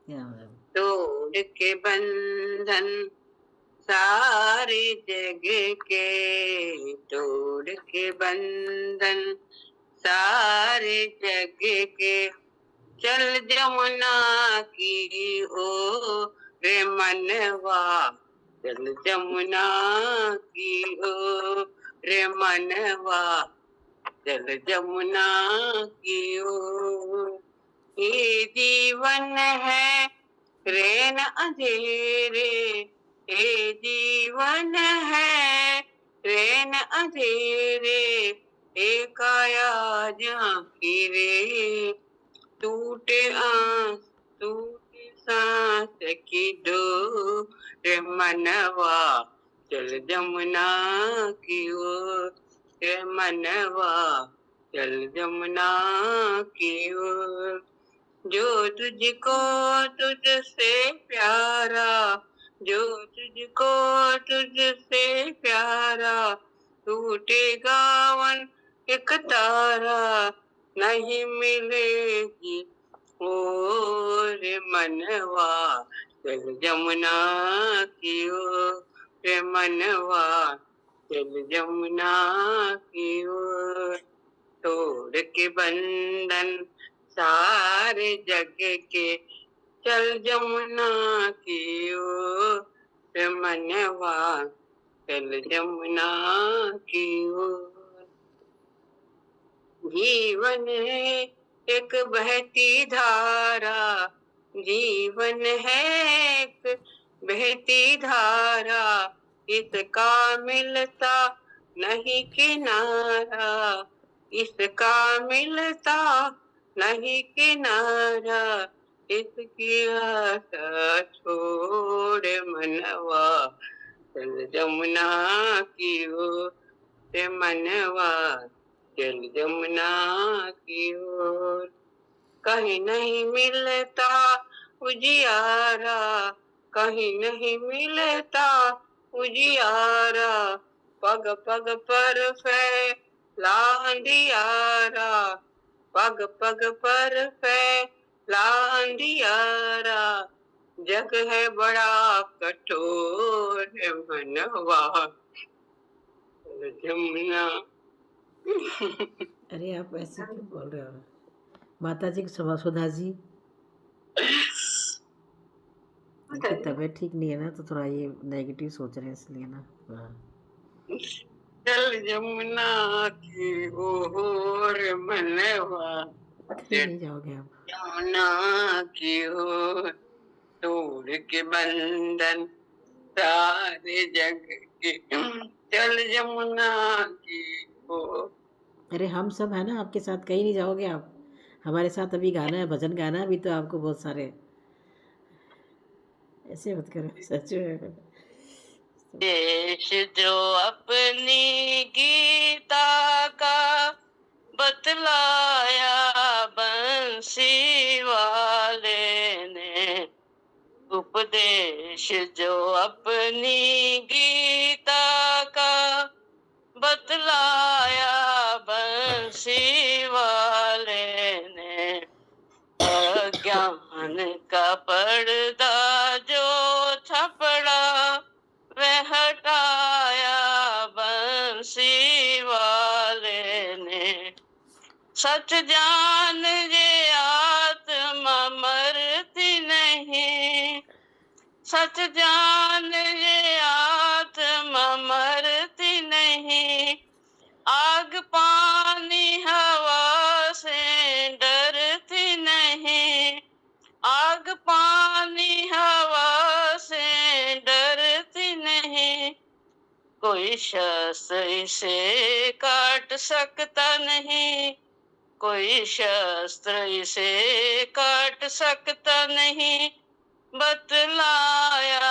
क्या बात। तोड़ के बंधन सारे जग के तोड़ के बंधन सारे जग के चल जमुना की ओर मनवा चल जमुना की ओर मनवा चल जमुना की ओर ये जीवन है रेन अंधेरे ये जीवन है रेन अंधेरे एक आया झांकी रे टूटे टूटे सांस की डोर मनवा चल जमुना की ओर मनवा चल जमुना की ओर जो तुझको तुझसे प्यारा जो तुझको तुझसे प्यारा टूटेगा वन एक तारा नहीं मिलेगी और मनवा चल जमुना की ओर मनवा चल जमुना की ओर तोड़ के बंधन सारे जग के चल जमुना की ओर मनवा चल जमुना की ओर जीवन है एक बहती धारा जीवन है एक बहती धारा इसका मिलता नहीं किनारा इसका मिलता नहीं किनारा इसकी आशा छोड़ मनवा चल जमुना की ओर मनवा चल जमुना की ओर कहीं नहीं मिलता उजियारा कहीं नहीं मिलता उजियारा पग पग पर फैला अंधियारा पग पग पर फैला अंधियारा जग है बड़ा कठोर मनवा जमुना अरे आप ऐसे क्यों बोल रहे हो? माता जी की सुधा जी, उनकी तबीयत ठीक नहीं है ना, तो थोड़ा ये नेगेटिव सोच रहे हैं इसलिए ना। हाँ। चल जमुना की ओर मनवा कहीं नहीं जाओगे आप। जमुना की ओर तोड़ के बंधन सारे जग के चल जमुना की ओर। अरे हम सब है ना आपके साथ, कहीं नहीं जाओगे आप। हमारे साथ अभी गाना है, भजन गाना है अभी तो आपको बहुत सारे। ऐसे मत करो, सच में। देश जो अपनी गीता का बतलाया बंसी वाले ने उपदेश जो अपनी गीता का बतलाया बंसी वाले ने अज्ञान का पर्दा जो छपड़ा वह हटाया बंसी वाले ने सच जान ये आत्मा मरती नहीं सच जान ये आत्मा मरती नहीं आग पानी हवा कोई शस्त्र इसे काट सकता नहीं, कोई शस्त्र इसे काट सकता नहीं, बतलाया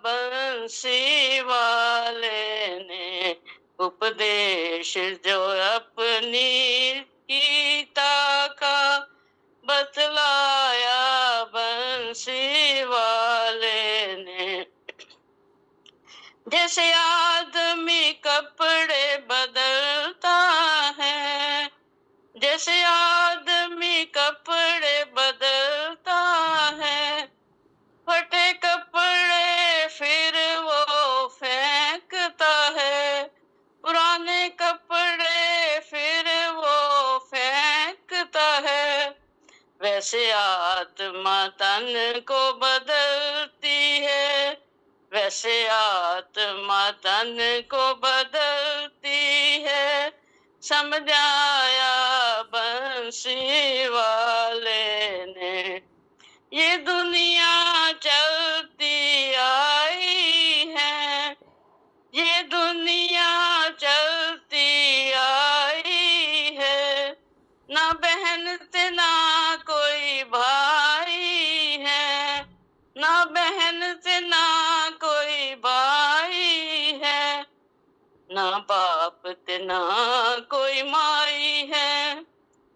बंसी वाले ने उपदेश जो अपनी गीता का, बतलाया बंसी वाले ने। जैसे आदमी कपड़े बदलता है, जैसे आदमी कपड़े बदलता है, फटे कपड़े फिर वो फेंकता है, पुराने कपड़े फिर वो फेंकता है, वैसे आत्मा तन को बदलती है, वैसे आत्मा तन को बदलती है, समझाया बंसी वाले ने। ये दुनिया चलती आई है, ये दुनिया चलती आई है, ना बहन ते ना कोई भाई है, ना बहन ते ना कोई भाई है, ना बाप ते ना कोई माई है,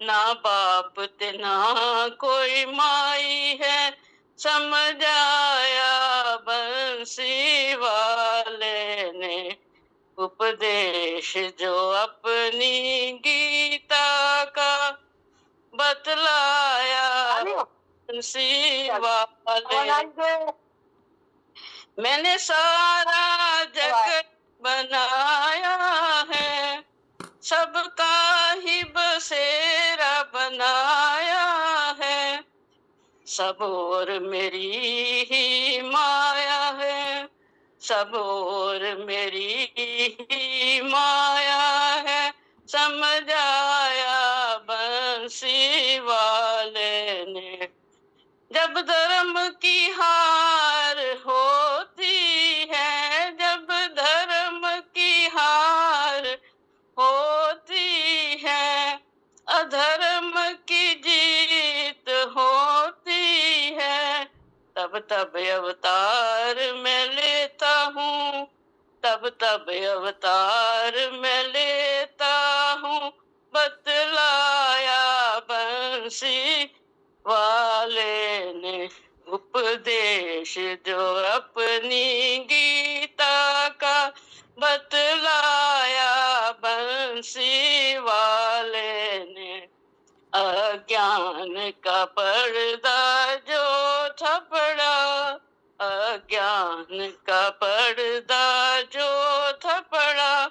ना बाप ते ना कोई माई है, समझाया बंसी वाले ने। उपदेश जो अपनी गीता का, बतलाया बंसी वाले। मैंने सारा जगत बनाया है, सबका ही बसेरा बनाया है, सब और मेरी ही माया है, सब और मेरी ही माया है, समझाया बंसी वाले ने। जब धर्म की हार होती है, जब धर्म की हार होती है, अधर्म की जीत होती है, तब तब अवतार मैं लेता हूँ, तब तब अवतार मैं लेता हूँ, बतलाया बंसी वाले ने। उपदेश जो अपनी गीता का, बतलाया बंसी वाले ने। अज्ञान का पर्दा जो था पड़ा, अज्ञान का पर्दा जो था पड़ा,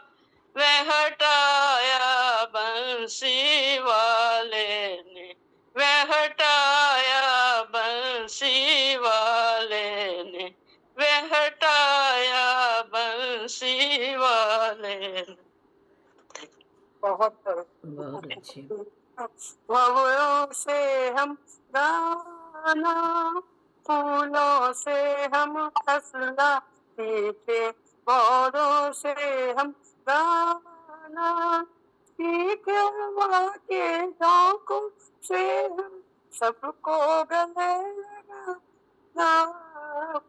वह हटाया बंसी वाले ने, वह हटाया बंसी वाले ने, वह हटाया बंसी वाले ने। बहुत बहुत अच्छे। भवरों से हम गाना, फूलों से हम हंसना सीखे, मोरों से हम गाना सीखे, वहाँ के झोंकों से हम सबको गले लगाना,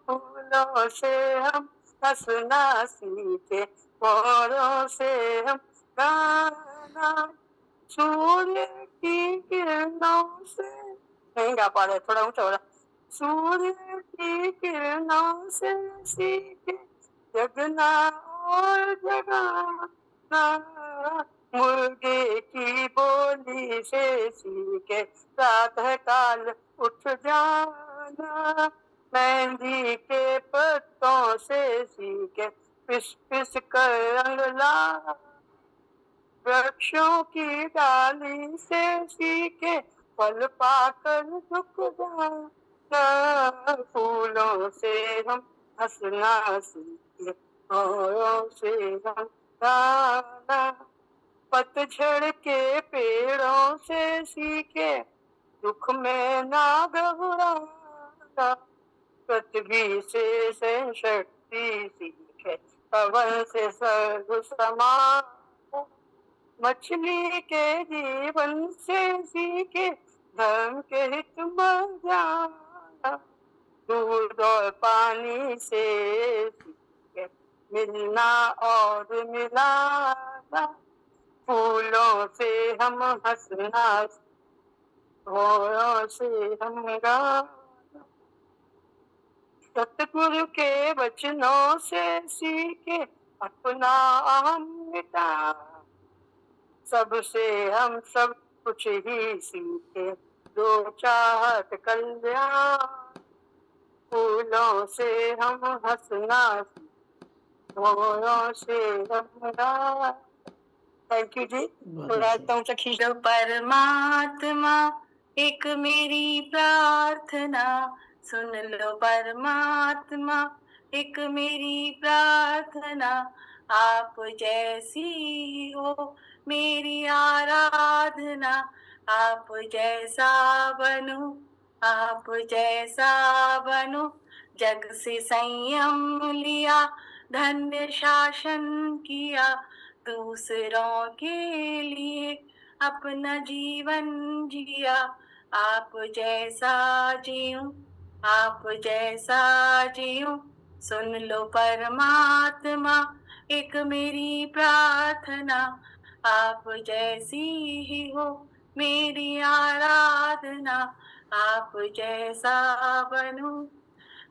फूलों से हम हंसना सीखे, मोरों से हम गाना सूर्य की किरणों से, नहीं गा पा रहे, थोड़ा ऊंचा हो रहा। सूर्य की किरणों से सीखे जगना और जगाना, मुर्गे की बोली से सीखे प्रातः काल उठ जाना, मेहंदी के पत्तों से सीखे पिस पिस कर रंग लाना, वृक्षों की डाली से सीखे फल पाकर झुक जाना, फूलों से हम हंसना सीखे, औरों से हम गाना, पतझड़ के पेड़ों से सीखे दुख में ना घबराना, पृथ्वी से शक्ति सीखे पवन से सर्व समान, मछली के जीवन से सीखे धर्म के हित में जाना, दूध और पानी से सीखे मिलना और मिलाना, फूलों से हम हंसना, घोड़ों से हम गाना, सतगुरु के वचनों से सीखे अपना अहम मिटा, सबसे हम सब कुछ ही सीखे जो चाहत कल्याण, फूलों से हम हंसना, घोड़ों से हम गाना। थैंक यू जी। थोड़ा तुमसे खींच जो परमात्मा एक मेरी प्रार्थना, सुन लो परमात्मा एक मेरी प्रार्थना, आप जैसी हो मेरी आराधना, आप जैसा बनूं, आप जैसा बनूं, जग से संयम लिया, धन्य शासन किया, दूसरों के लिए अपना जीवन जिया, आप जैसा जीऊं, आप जैसा जीऊं, सुन लो परमात्मा एक मेरी प्रार्थना, आप जैसी ही हो मेरी आराधना, आप जैसा बनूं,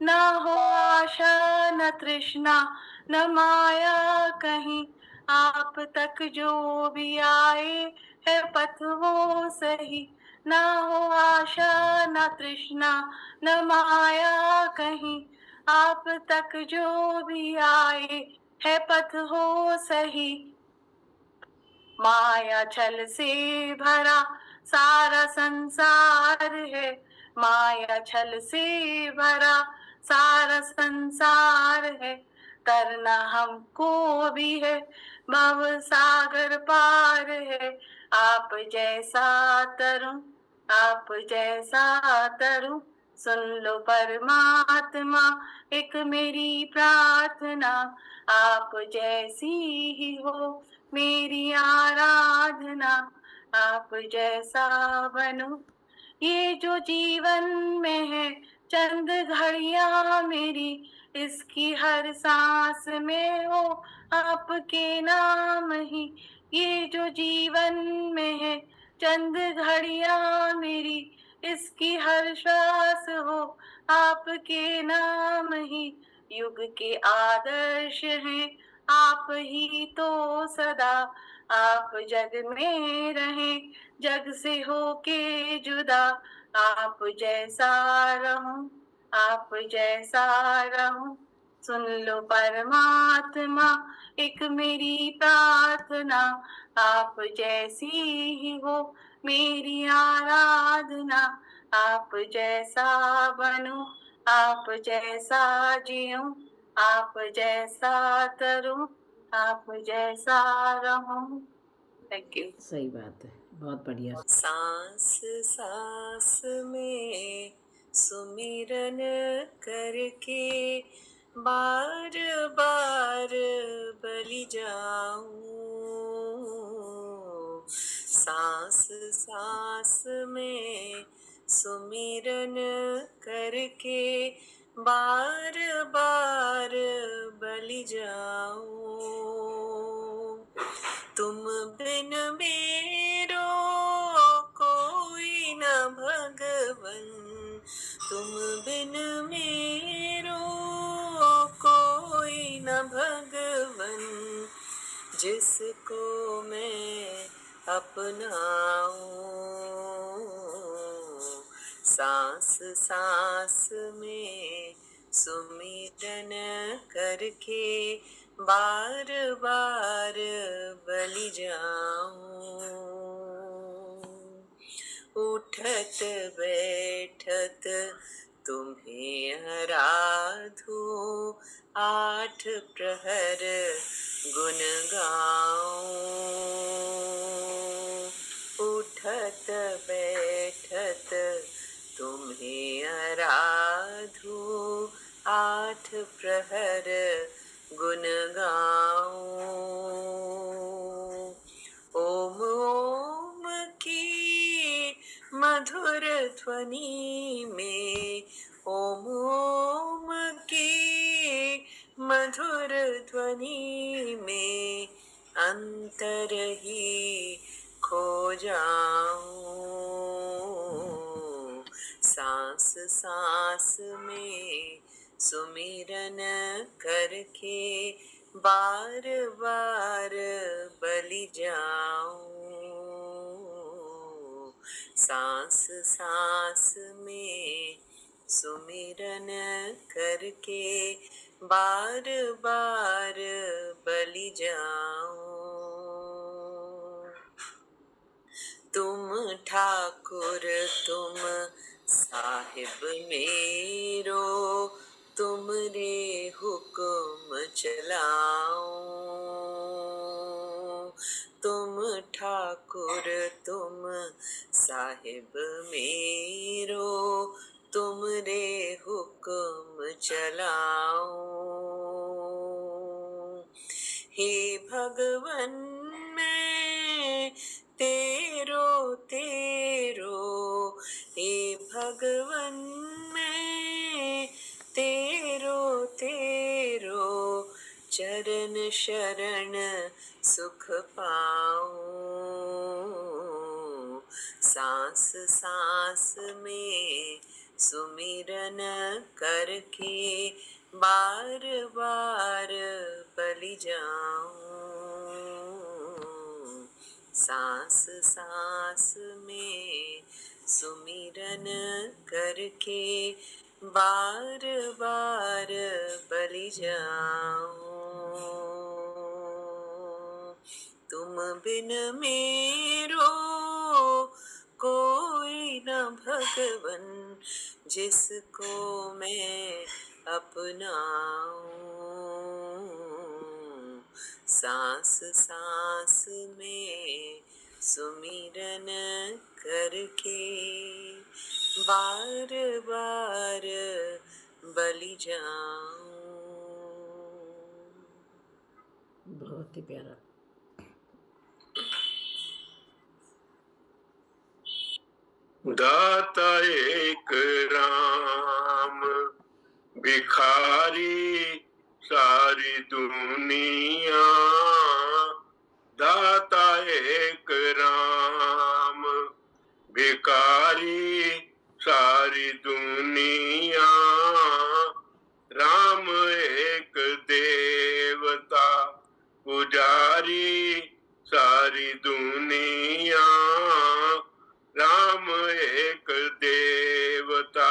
न हो आशा न तृष्णा न माया कहीं, आप तक जो भी आए है पथ वो सही, न हो आशा न तृष्णा न माया कहीं, आप तक जो भी आए है पथ हो सही, माया छल से भरा सारा संसार है, माया छल से भरा सारा संसार है, तरना हमको भी है भव सागर पार है, आप जैसा तरूं, आप जैसा तरूं, सुन लो परमात्मा एक मेरी प्रार्थना, आप जैसी ही हो मेरी आराधना, आप जैसा बनूं, ये जो जीवन में है चंद घड़ियां मेरी, इसकी हर सांस में हो आपके नाम ही, ये जो जीवन में है चंद घड़ियां मेरी, इसकी हर श्वास हो आपके नाम ही, युग के आदर्श हैं आप ही तो सदा, आप जग में रहें जग से होके जुदा, आप जैसा रहूं, आप जैसा रहूं, सुन लो परमात्मा एक मेरी प्रार्थना, आप जैसी ही हो मेरी आराधना, आप जैसा बनूं, आप जैसा जीऊं, आप जैसा तरूं, आप जैसा रहूं। Thank you. सही बात है, बहुत बढ़िया। सांस सांस में सुमिरन करके बार बार बलि जाऊं, सांस सांस में सुमिरन करके बार बार बलि जाऊं, तुम बिन मेरो कोई न भगवन, तुम बिन मेरो कोई न भगवन, जिसको मैं अपनाऊं, सांस सांस में सुमिरन करके बार बार बलि जाऊं, उठत बैठत तुम्हें आराधूं, आठ प्रहर गुण गाऊं, उठत बैठत तुम्हें आराधूं, आठ प्रहर गुन गाऊं। ओम ओम की मधुर ध्वनि में, ओम ओम की मधुर ध्वनि में अंतर ही खो जाऊं। सांस सांस में सुमिरन करके बार बार बलि जाऊं। सांस सांस में सुमिरन करके बार बार बलि जाऊं। तुम ठाकुर तुम साहिब मेरो, तुमरे हुक्म चलाऊं। तुम ठाकुर तुम साहिब मेरो, तुमरे हुक्म चलाऊं। हे भगवन मैं तेरो तेरो, हे भगवन मैं तेरो तेरो, चरण शरण सुख पाऊं। सांस सांस में सुमिरन करके बार बार बलि जाऊं। सांस सांस में सुमिरन करके बार बार बलि जाऊं। तुम बिन मेरो कोई न भगवन, जिसको मैं अपनाऊं। सांस सांस में सुमिरन करके बार बार बलि जाऊं। बहुत ही प्यारा। दाता एक राम, भिखारी सारी दुनिया। दाता एक राम, भिखारी सारी दुनिया। राम एक देवता पुजारी सारी दुनिया। राम एक देवता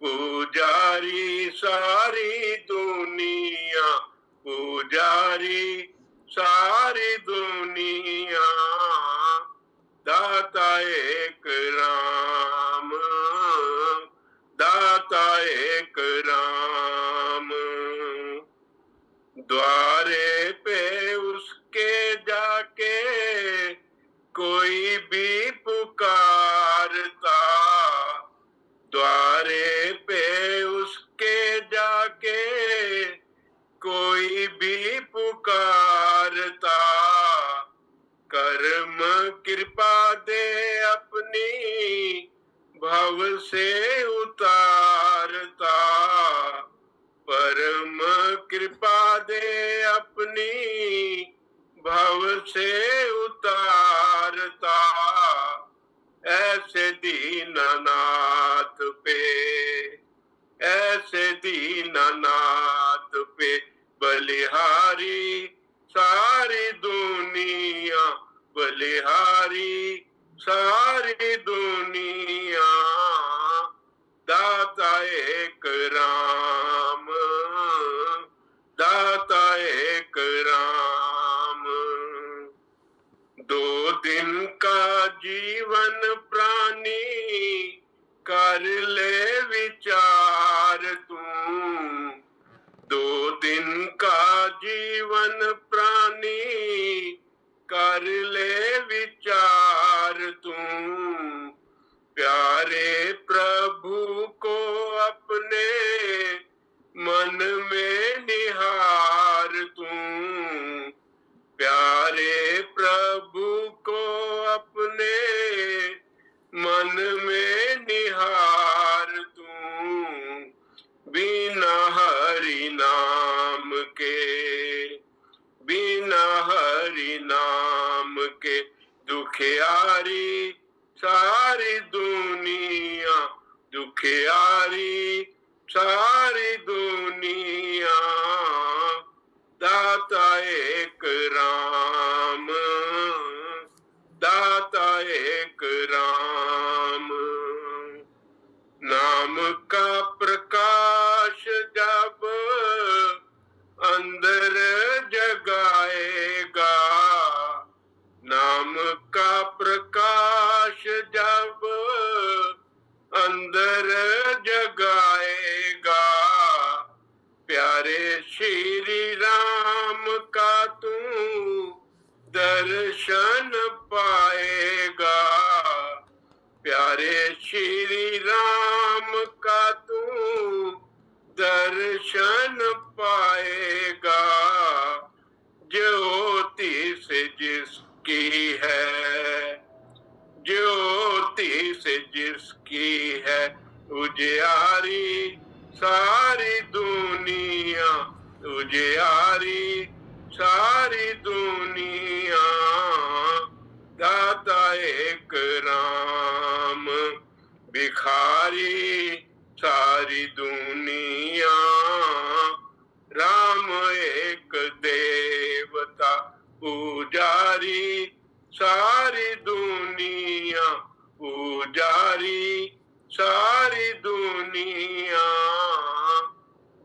पुजारी सारी दुनिया, पुजारी सारी दुनिया। दाता एक राम, दाता एक राम। द्वारे पे उसके जाके कोई भी पुकारता। द्वारे पे उसके जाके कोई भी पुकारता। कर्म कृपा दे अपनी भव से उतारता। परम कृपा दे अपनी भव से उतारता। ऐसे दीननाथ पे, ऐसे दीननाथ पे बलिहारी सारी दुनिया, बलिहारी सारी दुनिया। दाता एक राम, दाता एक राम। दो दिन का जीवन प्राणी कर ले विचार तू। दो दिन का जीवन प्राणी कर ले विचार तू। प्यारे प्रभु को अपने मन में निहार तू। दुखियारी सारी दुनिया, दाता एक राम, दाता एक राम। नाम का प्रकाश जब अंदर जगाएगा, नाम का प्रकाश जब अंदर जगाएगा, प्यारे श्री राम का तू दर्शन पाएगा, प्यारे श्री राम का तू दर्शन पाएगा। ज्योति से जिसकी है, ज्योति से जिसकी है उजियारी सारी दुनिया, उजियारी सारी दुनिया, दाता एक राम, भिखारी सारी दुनिया, राम एक देवता, पुजारी सारी दुनिया, पुजारी सारी दुनिया,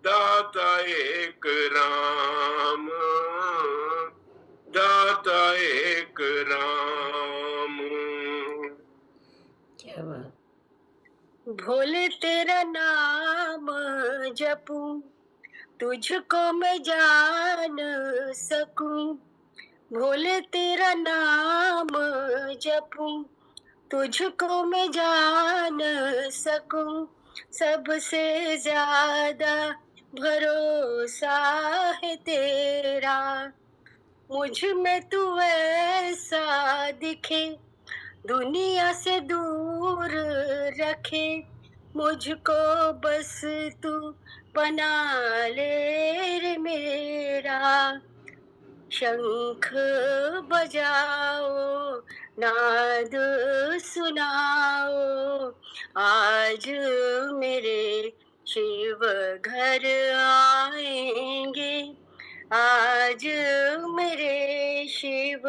दाता एक राम, दाता एक राम। क्या बात। भोले तेरा नाम जपूं, तुझको मैं जान सकूं, भोले तेरा नाम जपूं, तुझको मैं जान सकूं, सबसे ज्यादा भरोसा है तेरा, मुझ में तू ऐसा दिखे, दुनिया से दूर रखे, मुझको बस तू बना ले रे मेरा, शंख बजाओ नाद सुनाओ, आज मेरे शिव घर आएंगे, आज मेरे शिव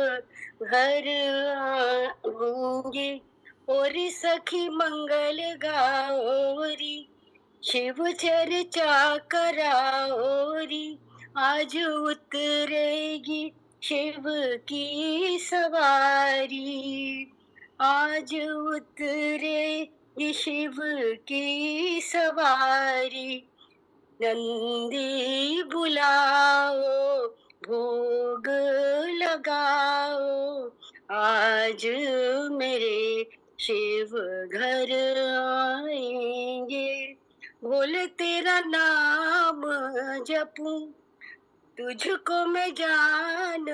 घर आएंगे, और सखी मंगल गाओरी, शिव चर्चा कराओरी, आज उतरेगी शिव की सवारी, आज उतरेगी शिव की सवारी, नंदी बुलाओ भोग लगाओ, आज मेरे शिव घर आएंगे, भोले तेरा नाम जपूं, तुझको मैं जान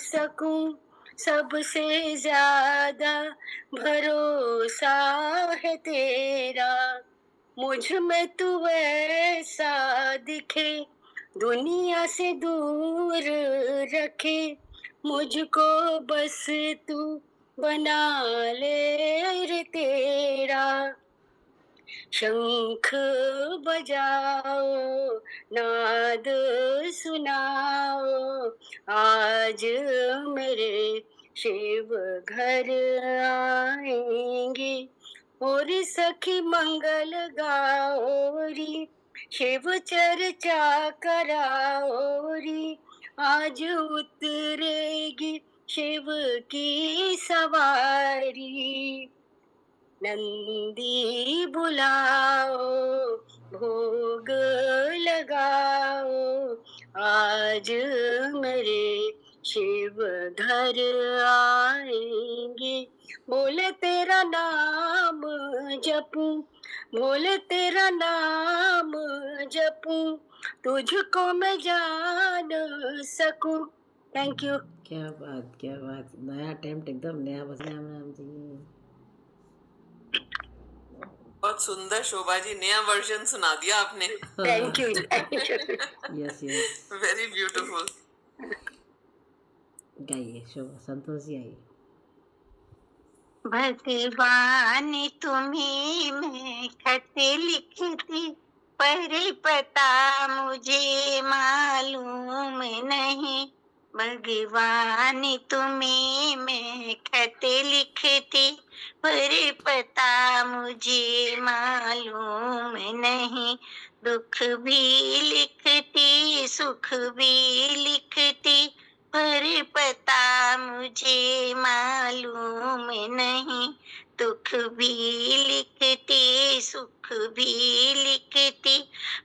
सकूं, सबसे ज्यादा भरोसा है तेरा, मुझ में तू ऐसा दिखे, दुनिया से दूर रखे, मुझको बस तू बना ले रे तेरा, शंख बजाओ नाद सुनाओ, आज मेरे शिव घर आएंगे, और सखी मंगल गाओरी, शिव चर्चा कराओरी, आज उतरेगी शिव की सवारी, नंदी बुलाओ भोग लगाओ, आज मेरे शिव घर आएंगे, बोले तेरा नाम जपूं, बोले तेरा नाम जपूं, तुझको मैं जान सकूं। Thank you. क्या बात, क्या बात। नया अटेम्प्ट, एकदम नया बजा मैम जी। बहुत सुंदर शोभा जी, नया वर्जन सुना दिया आपने। Thank you. Yes yes, very beautiful. गाइए शोभा, संतोष जी आइए। भगवान तुम्हें मैं खत लिखती, पर पता मुझे मालूम नहीं। भगवान तुम्हें मैं खत लिखती, पर पता मुझे मालूम नहीं। दुख भी लिखती सुख भी लिखती, पर पता मुझे मालूम नहीं। दुख भी लिखती सुख भी लिखती,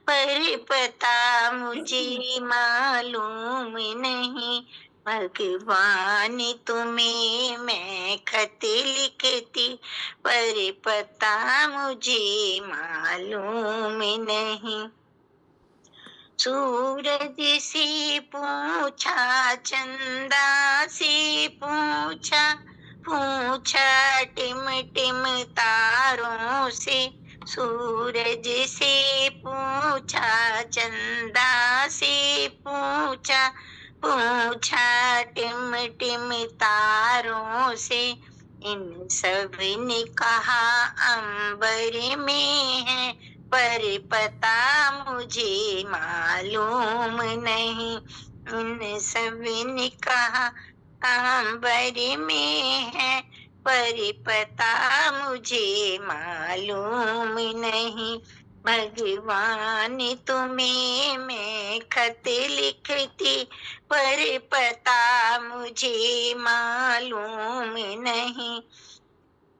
पर पता मुझे मालूम नहीं। भगवान तुम्हें मैं खत लिखती, पर पता मुझे मालूम नहीं। सूरज से पूछा चंदा से पूछा, पूछा टिम टिम तारों से। सूरज से पूछा चंदा से पूछा, पूछा टिम टिम तारों से। इन सब ने कहा अंबर में है, पर पता मुझे मालूम नहीं। इन सब ने कहा अंबर में है, पर पता मुझे मालूम नहीं। भगवान तुम्हें मैं खत लिखती, पर पता मुझे मालूम नहीं।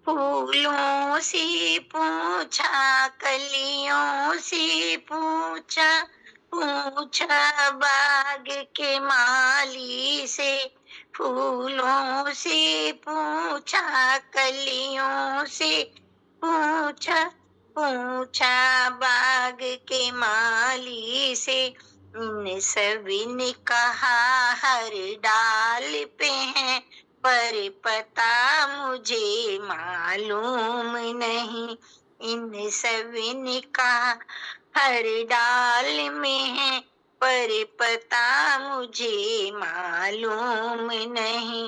फूलों से पूछा कलियों से पूछा, पूछा बाग के माली से। फूलों से पूछा कलियों से पूछा, पूछा बाग के माली से। इन सभी ने कहा हर डाल पे है, पर पता मुझे मालूम नहीं। इन सभी ने कहा हर डाल में है, पर पता मुझे मालूम नहीं।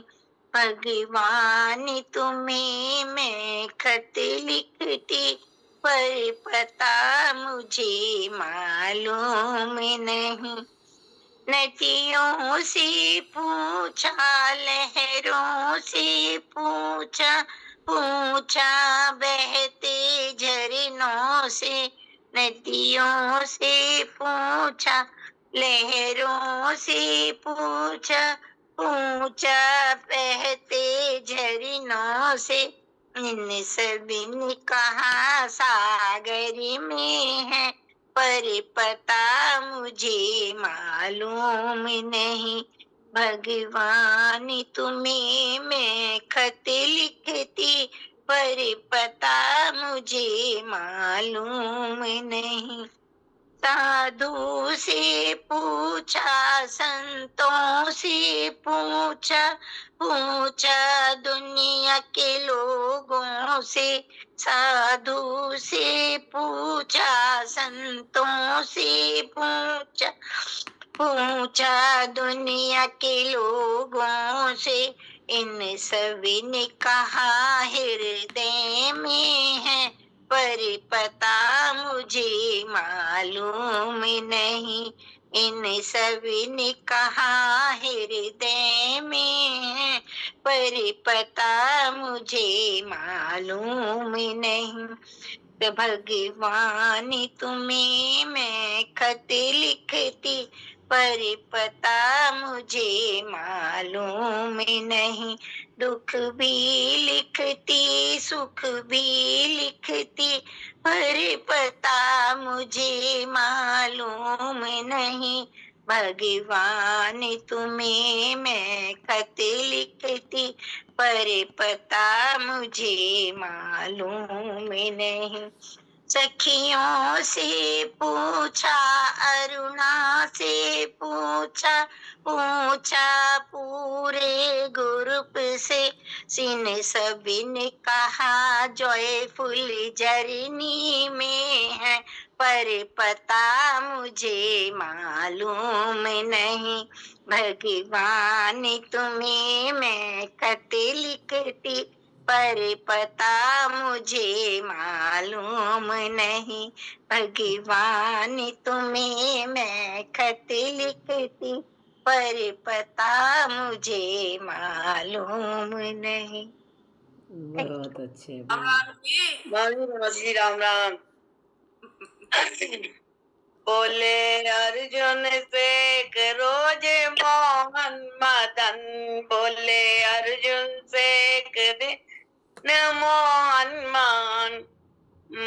भगवान तुम्हें मैं खत लिखती, पर पता मुझे मालूम नहीं। नदियों से पूछा लहरों से पूछा, पूछा बहते झरनों से। नदियों से पूछा लहरों से पूछा, पूछा बहते झरनों से। इन सभी ने कहा सागर में है, पर पता मुझे मालूम नहीं। भगवान तुम्हें मैं खत लिखती, पर पता मुझे मालूम नहीं। साधु से पूछा संतों से पूछा, पूछा दुनिया के लोगों से। साधु से पूछा संतों से पूछा, पूछा दुनिया के लोगों से। इन सभी ने कहा हृदय में है, पर पता मुझे मालूम नहीं। इन सभी ने कहा हृदय में है, पर पता मुझे मालूम नहीं। तो भगवान तुम्हें मैं खत लिखती, पर पता मुझे मालूम नहीं। दुख भी लिखती सुख भी लिखती, पर पता मुझे मालूम नहीं। भगवान तुम्हें मैं खत लिखती, पर पता मुझे मालूम नहीं। सखियों से पूछा अरुणा से पूछा, पूछा पूरे ग्रुप से। सिन सभी ने कहा जॉयफुल जर्नी में है, पर पता मुझे मालूम नहीं। भगवान तुम्हें मैं खत लिखती, पर पता मुझे मालूम नहीं, भगवान तुम्हें मैं खत लिखती, पर पता मुझे मालूम नहीं। बहुत अच्छे, राम राम जी। जी राम राम। बोले अर्जुन से रोज मोहन मदन, बोले अर्जुन से मोहन मान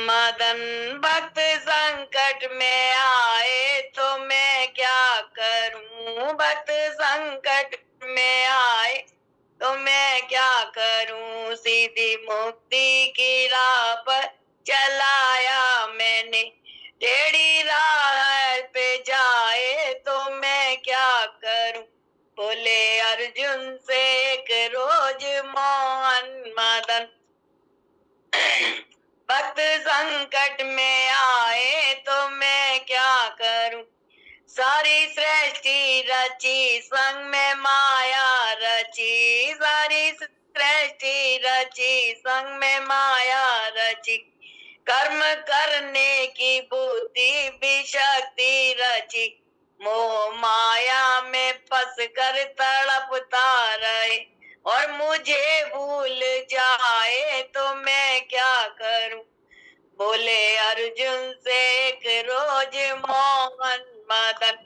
मदन, भक्त संकट में आए तो मैं क्या करूं, भक्त संकट में आए तो मैं क्या करूं, सीधी मुक्ति की राह पर चलाया मैंने, टेढ़ी राह पे जाए तो मैं क्या करूं। बोले अर्जुन से एक रोज मोहन मदन, भक्त संकट में आए तो मैं क्या करूं, सारी सृष्टि रची संग में माया रची, सारी सृष्टि रची संग में माया रची, कर्म करने की बुद्धि भी शक्ति रची, मोह माया में फंस कर तड़पता रहे, और मुझे भूल जाए तो मैं क्या करूं। बोले अर्जुन से एक रोज मोहन मदन,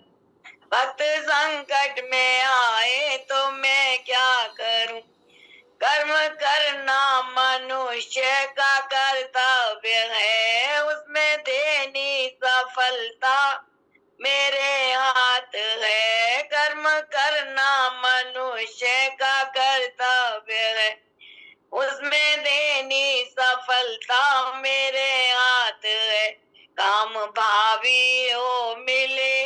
भक्त संकट में आए तो मैं क्या करूं, कर्म करना मनुष्य का कर्तव्य है, उसमें देनी सफलता मेरे हाथ है, कर्म करना मनुष्य का कर्तव्य है, उसमें देनी सफलता मेरे हाथ है, काम भावी हो मिले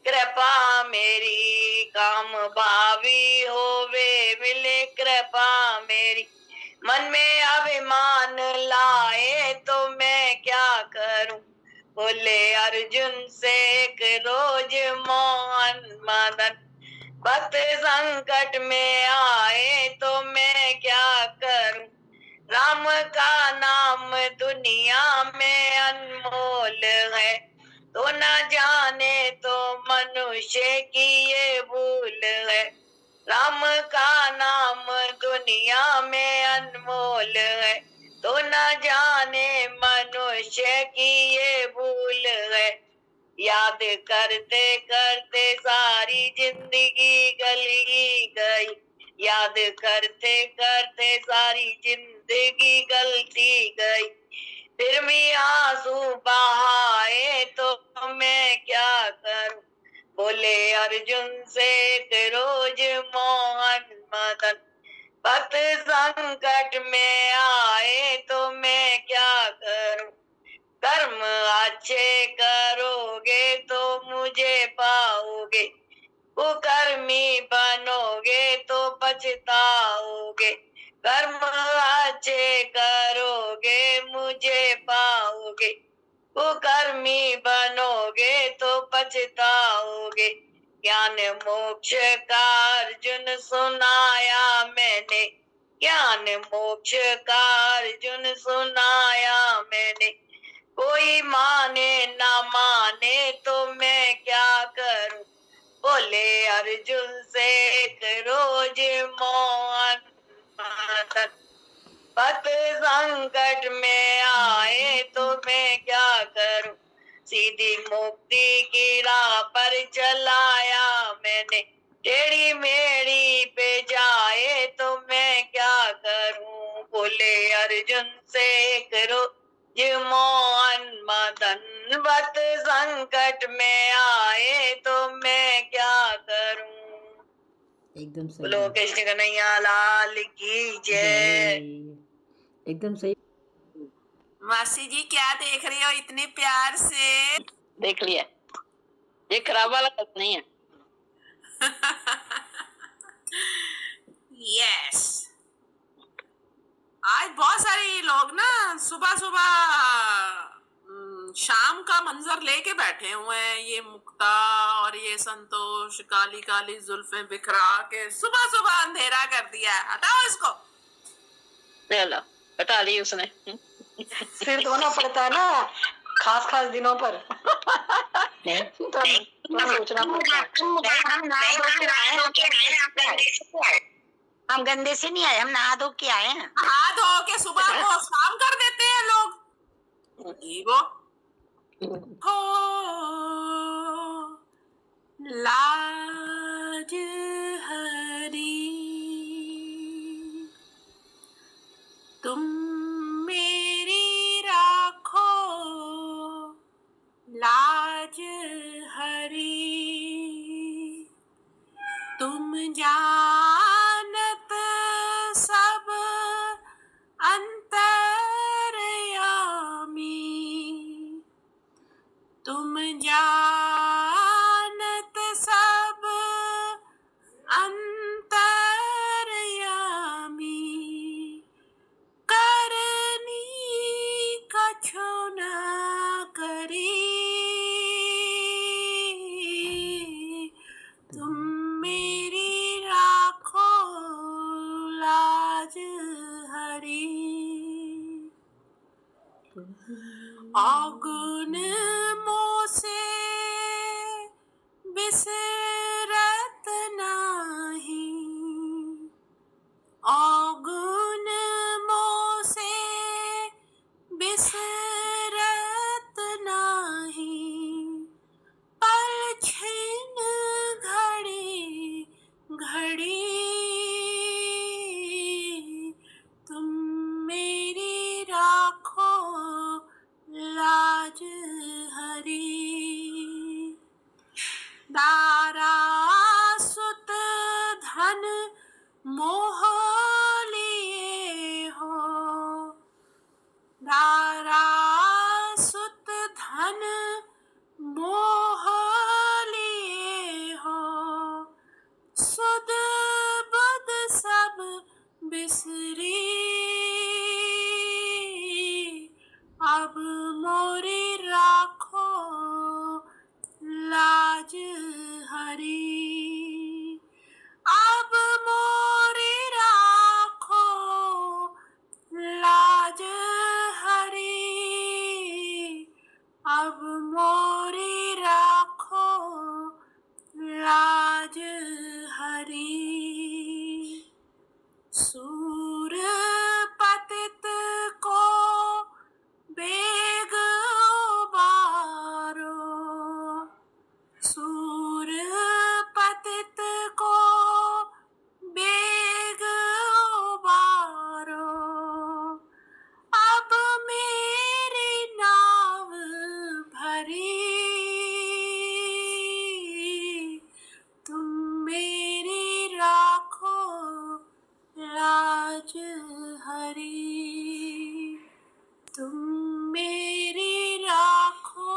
कृपा मेरी, काम भावी हो वे मिले कृपा मेरी, मन में अभिमान लाए तो मैं क्या करूं। बोले अर्जुन से एक रोज मोहन मदन, भक्त संकट में आए तो मैं क्या करूं, राम का नाम दुनिया में अनमोल है, तो न जाने तो मनुष्य की ये भूल है, राम का नाम दुनिया में अनमोल है, तो न जाने मनुष्य की ये भूल है, याद करते करते सारी जिंदगी गली गई, याद करते करते सारी जिंदगी गलती गई, फिर भी आंसू बहाए तो मैं क्या करूं। बोले अर्जुन से एक रोज मोहन मदन, भक्त संकट में आए तो मैं क्या करूं, कर्म अच्छे करोगे तो मुझे पाओगे, कुकर्मी बनोगे तो पछताओगे, कर्म अच्छे करोगे मुझे पाओगे, कुकर्मी बनोगे तो पछताओगे, ज्ञान मोक्ष का अर्जुन सुनाया मैंने, ज्ञान मोक्ष का अर्जुन सुनाया मैंने, कोई माने ना माने तो मैं क्या करूं। बोले अर्जुन से एक रोज मोहन मदन, भक्त संकट में आए तो मैं क्या करूं, सीधी मुक्ति की राह पर चलाया मैंने, टेढ़ी मेढ़ी पे जाए तो मैं क्या करूं। बोले अर्जुन से एक रोज मोहन मदन, भक्त संकट में आए तो मैं क्या करूं। एकदम सही बोलो बात। कृष्ण कन्हैया लाल की जय। जय। एकदम सही। मासी जी क्या देख रही हो इतने प्यार से? देख लिया, ये खराब वाला नहीं है। यस। आज बहुत सारे लोग ना सुबह सुबह शाम का मंजर लेके बैठे हुए हैं, ये मुक्ता और ये संतोष काली काली जुल्फें बिखरा के सुबह सुबह अंधेरा कर दिया है, हटाओ इसको। चलो हटा ली उसने। सिर धोना पड़ता है ना खास खास दिनों पर। तो सोचना पड़ता है। हम गंदे से नहीं आए, हम नहा धो के आए हैं। नहा धो के सुबह को शाम कर देते हैं लोग। जीवो हो लाज हरी, तुम मेरी राखो लाज हरी, तुम जानत सब अंतर्यामी, तुम जानत सब अंतर्यामी, करनी कछु न करी, तुम मेरी राखो लाज हरी। अवगुण मोसे बिसरत नाही, अवगुण मोसे बिसरत नाही, पल छिन घड़ी घड़ी, तुम मेरी राखो लाज हरी। दारा सुत धन मोह लिए हो, दारा सुत धन मोह लिए हो, सुध बुध सब बिसरी, अब मोरी राखो लाज हरी, अब मोरी राखो लाज हरी, अब मोरी राखो लाज हरी। सूर पतित को बेग उबारो, सूर पतित को बेग उबारो, अब मेरी नाव भरी, तुम मेरी राखो लाज हरी, तुम मेरी राखो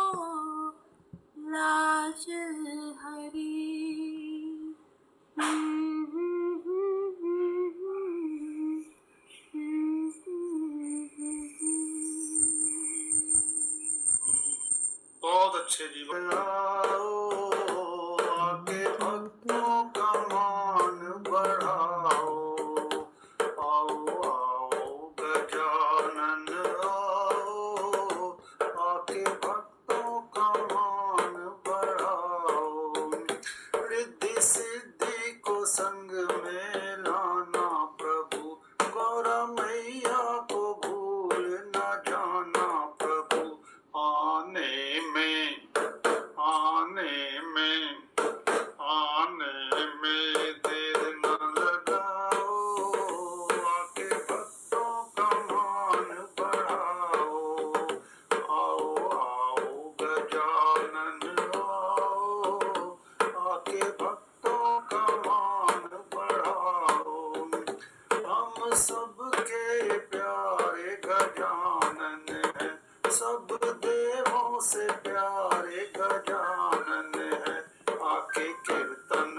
लाज हरी। बहुत अच्छे जीवन आके भक्तों का मान बढ़ाओ, आओ आओ गजानन आओ, आके भक्तों का मान बढ़ाओ, रिद्धि सिद्धि को संग में लाना प्रभु, गौरा मैया को भूल न जाना प्रभु, आने में देर न लगाओ, आके भक्तों का मान बढ़ाओ, आओ आओ गजानन आओ, आके भक्तों का मान बढ़ाओ, हम सबके प्यारे गजानन है, सब देवों से प्यारे गजानन है, आके कीर्तन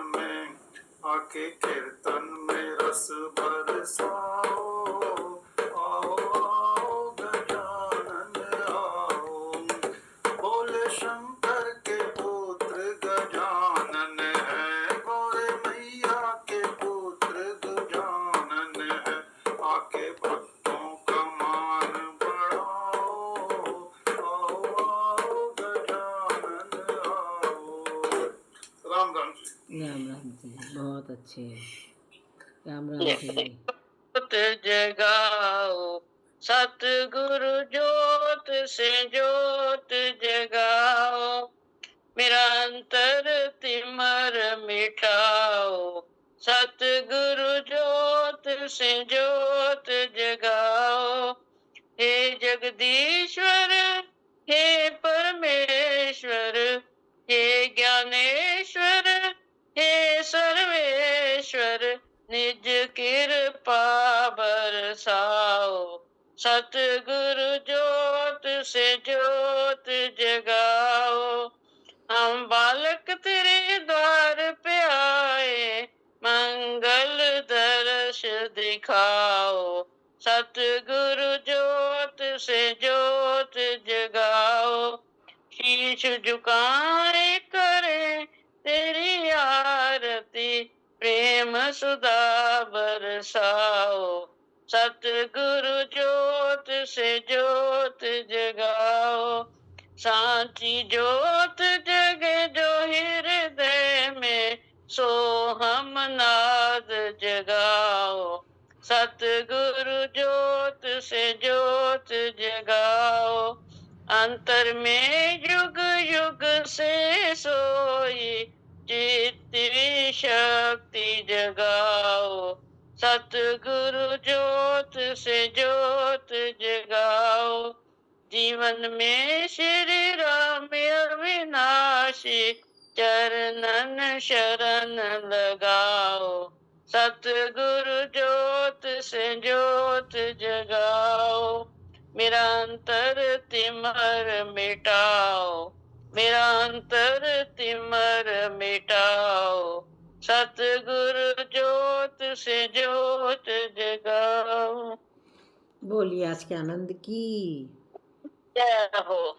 में रस बरसाओ, आओ आओ गजानन आओ, भोले शंकर के पुत्र गजानन है, गौरे मैया के पुत्र गजानन है, आके भक्तों राम राम जी, बहुत अच्छे। राम राम जी। जोत जगाओ सतगुरु जोत से जोत जगाओ, मेरा अंतर तिमर मिटाओ, सतगुरु जोत से जोत जगाओ। हे जगदीश्वर हे परमेश्वर, हे ज्ञानेश्वर, हे सर्वेश्वर, निज कृपा बरसाओ, सतगुरु जोत से जोत जगाओ। हम बालक तेरे द्वार पे आए, मंगल दर्श दिखाओ, सतगुरु जोत से जोत जगाओ। शीश झुकाए करे तेरी आरती, प्रेम सुधा बरसाओ, सतगुरु जोत से जोत जगाओ। सांची जोत जगे जो हृदय में, सो हम नाद जगाओ, सतगुरु जोत से जोत जगाओ। अंतर में युग युग से सोई, चित्त शक्ति जगाओ, सतगुरु जोत से जोत जगाओ। जीवन में श्री राम अविनाशी, चरणन शरण लगाओ, सतगुरु जोत से जोत जगाओ। मेरा अंतर तिमर मिटाओ, मेरा अंतर तिमर मिटाओ, सतगुरु जोत से जोत जगाओ। बोलिए आज के आनंद की जय हो।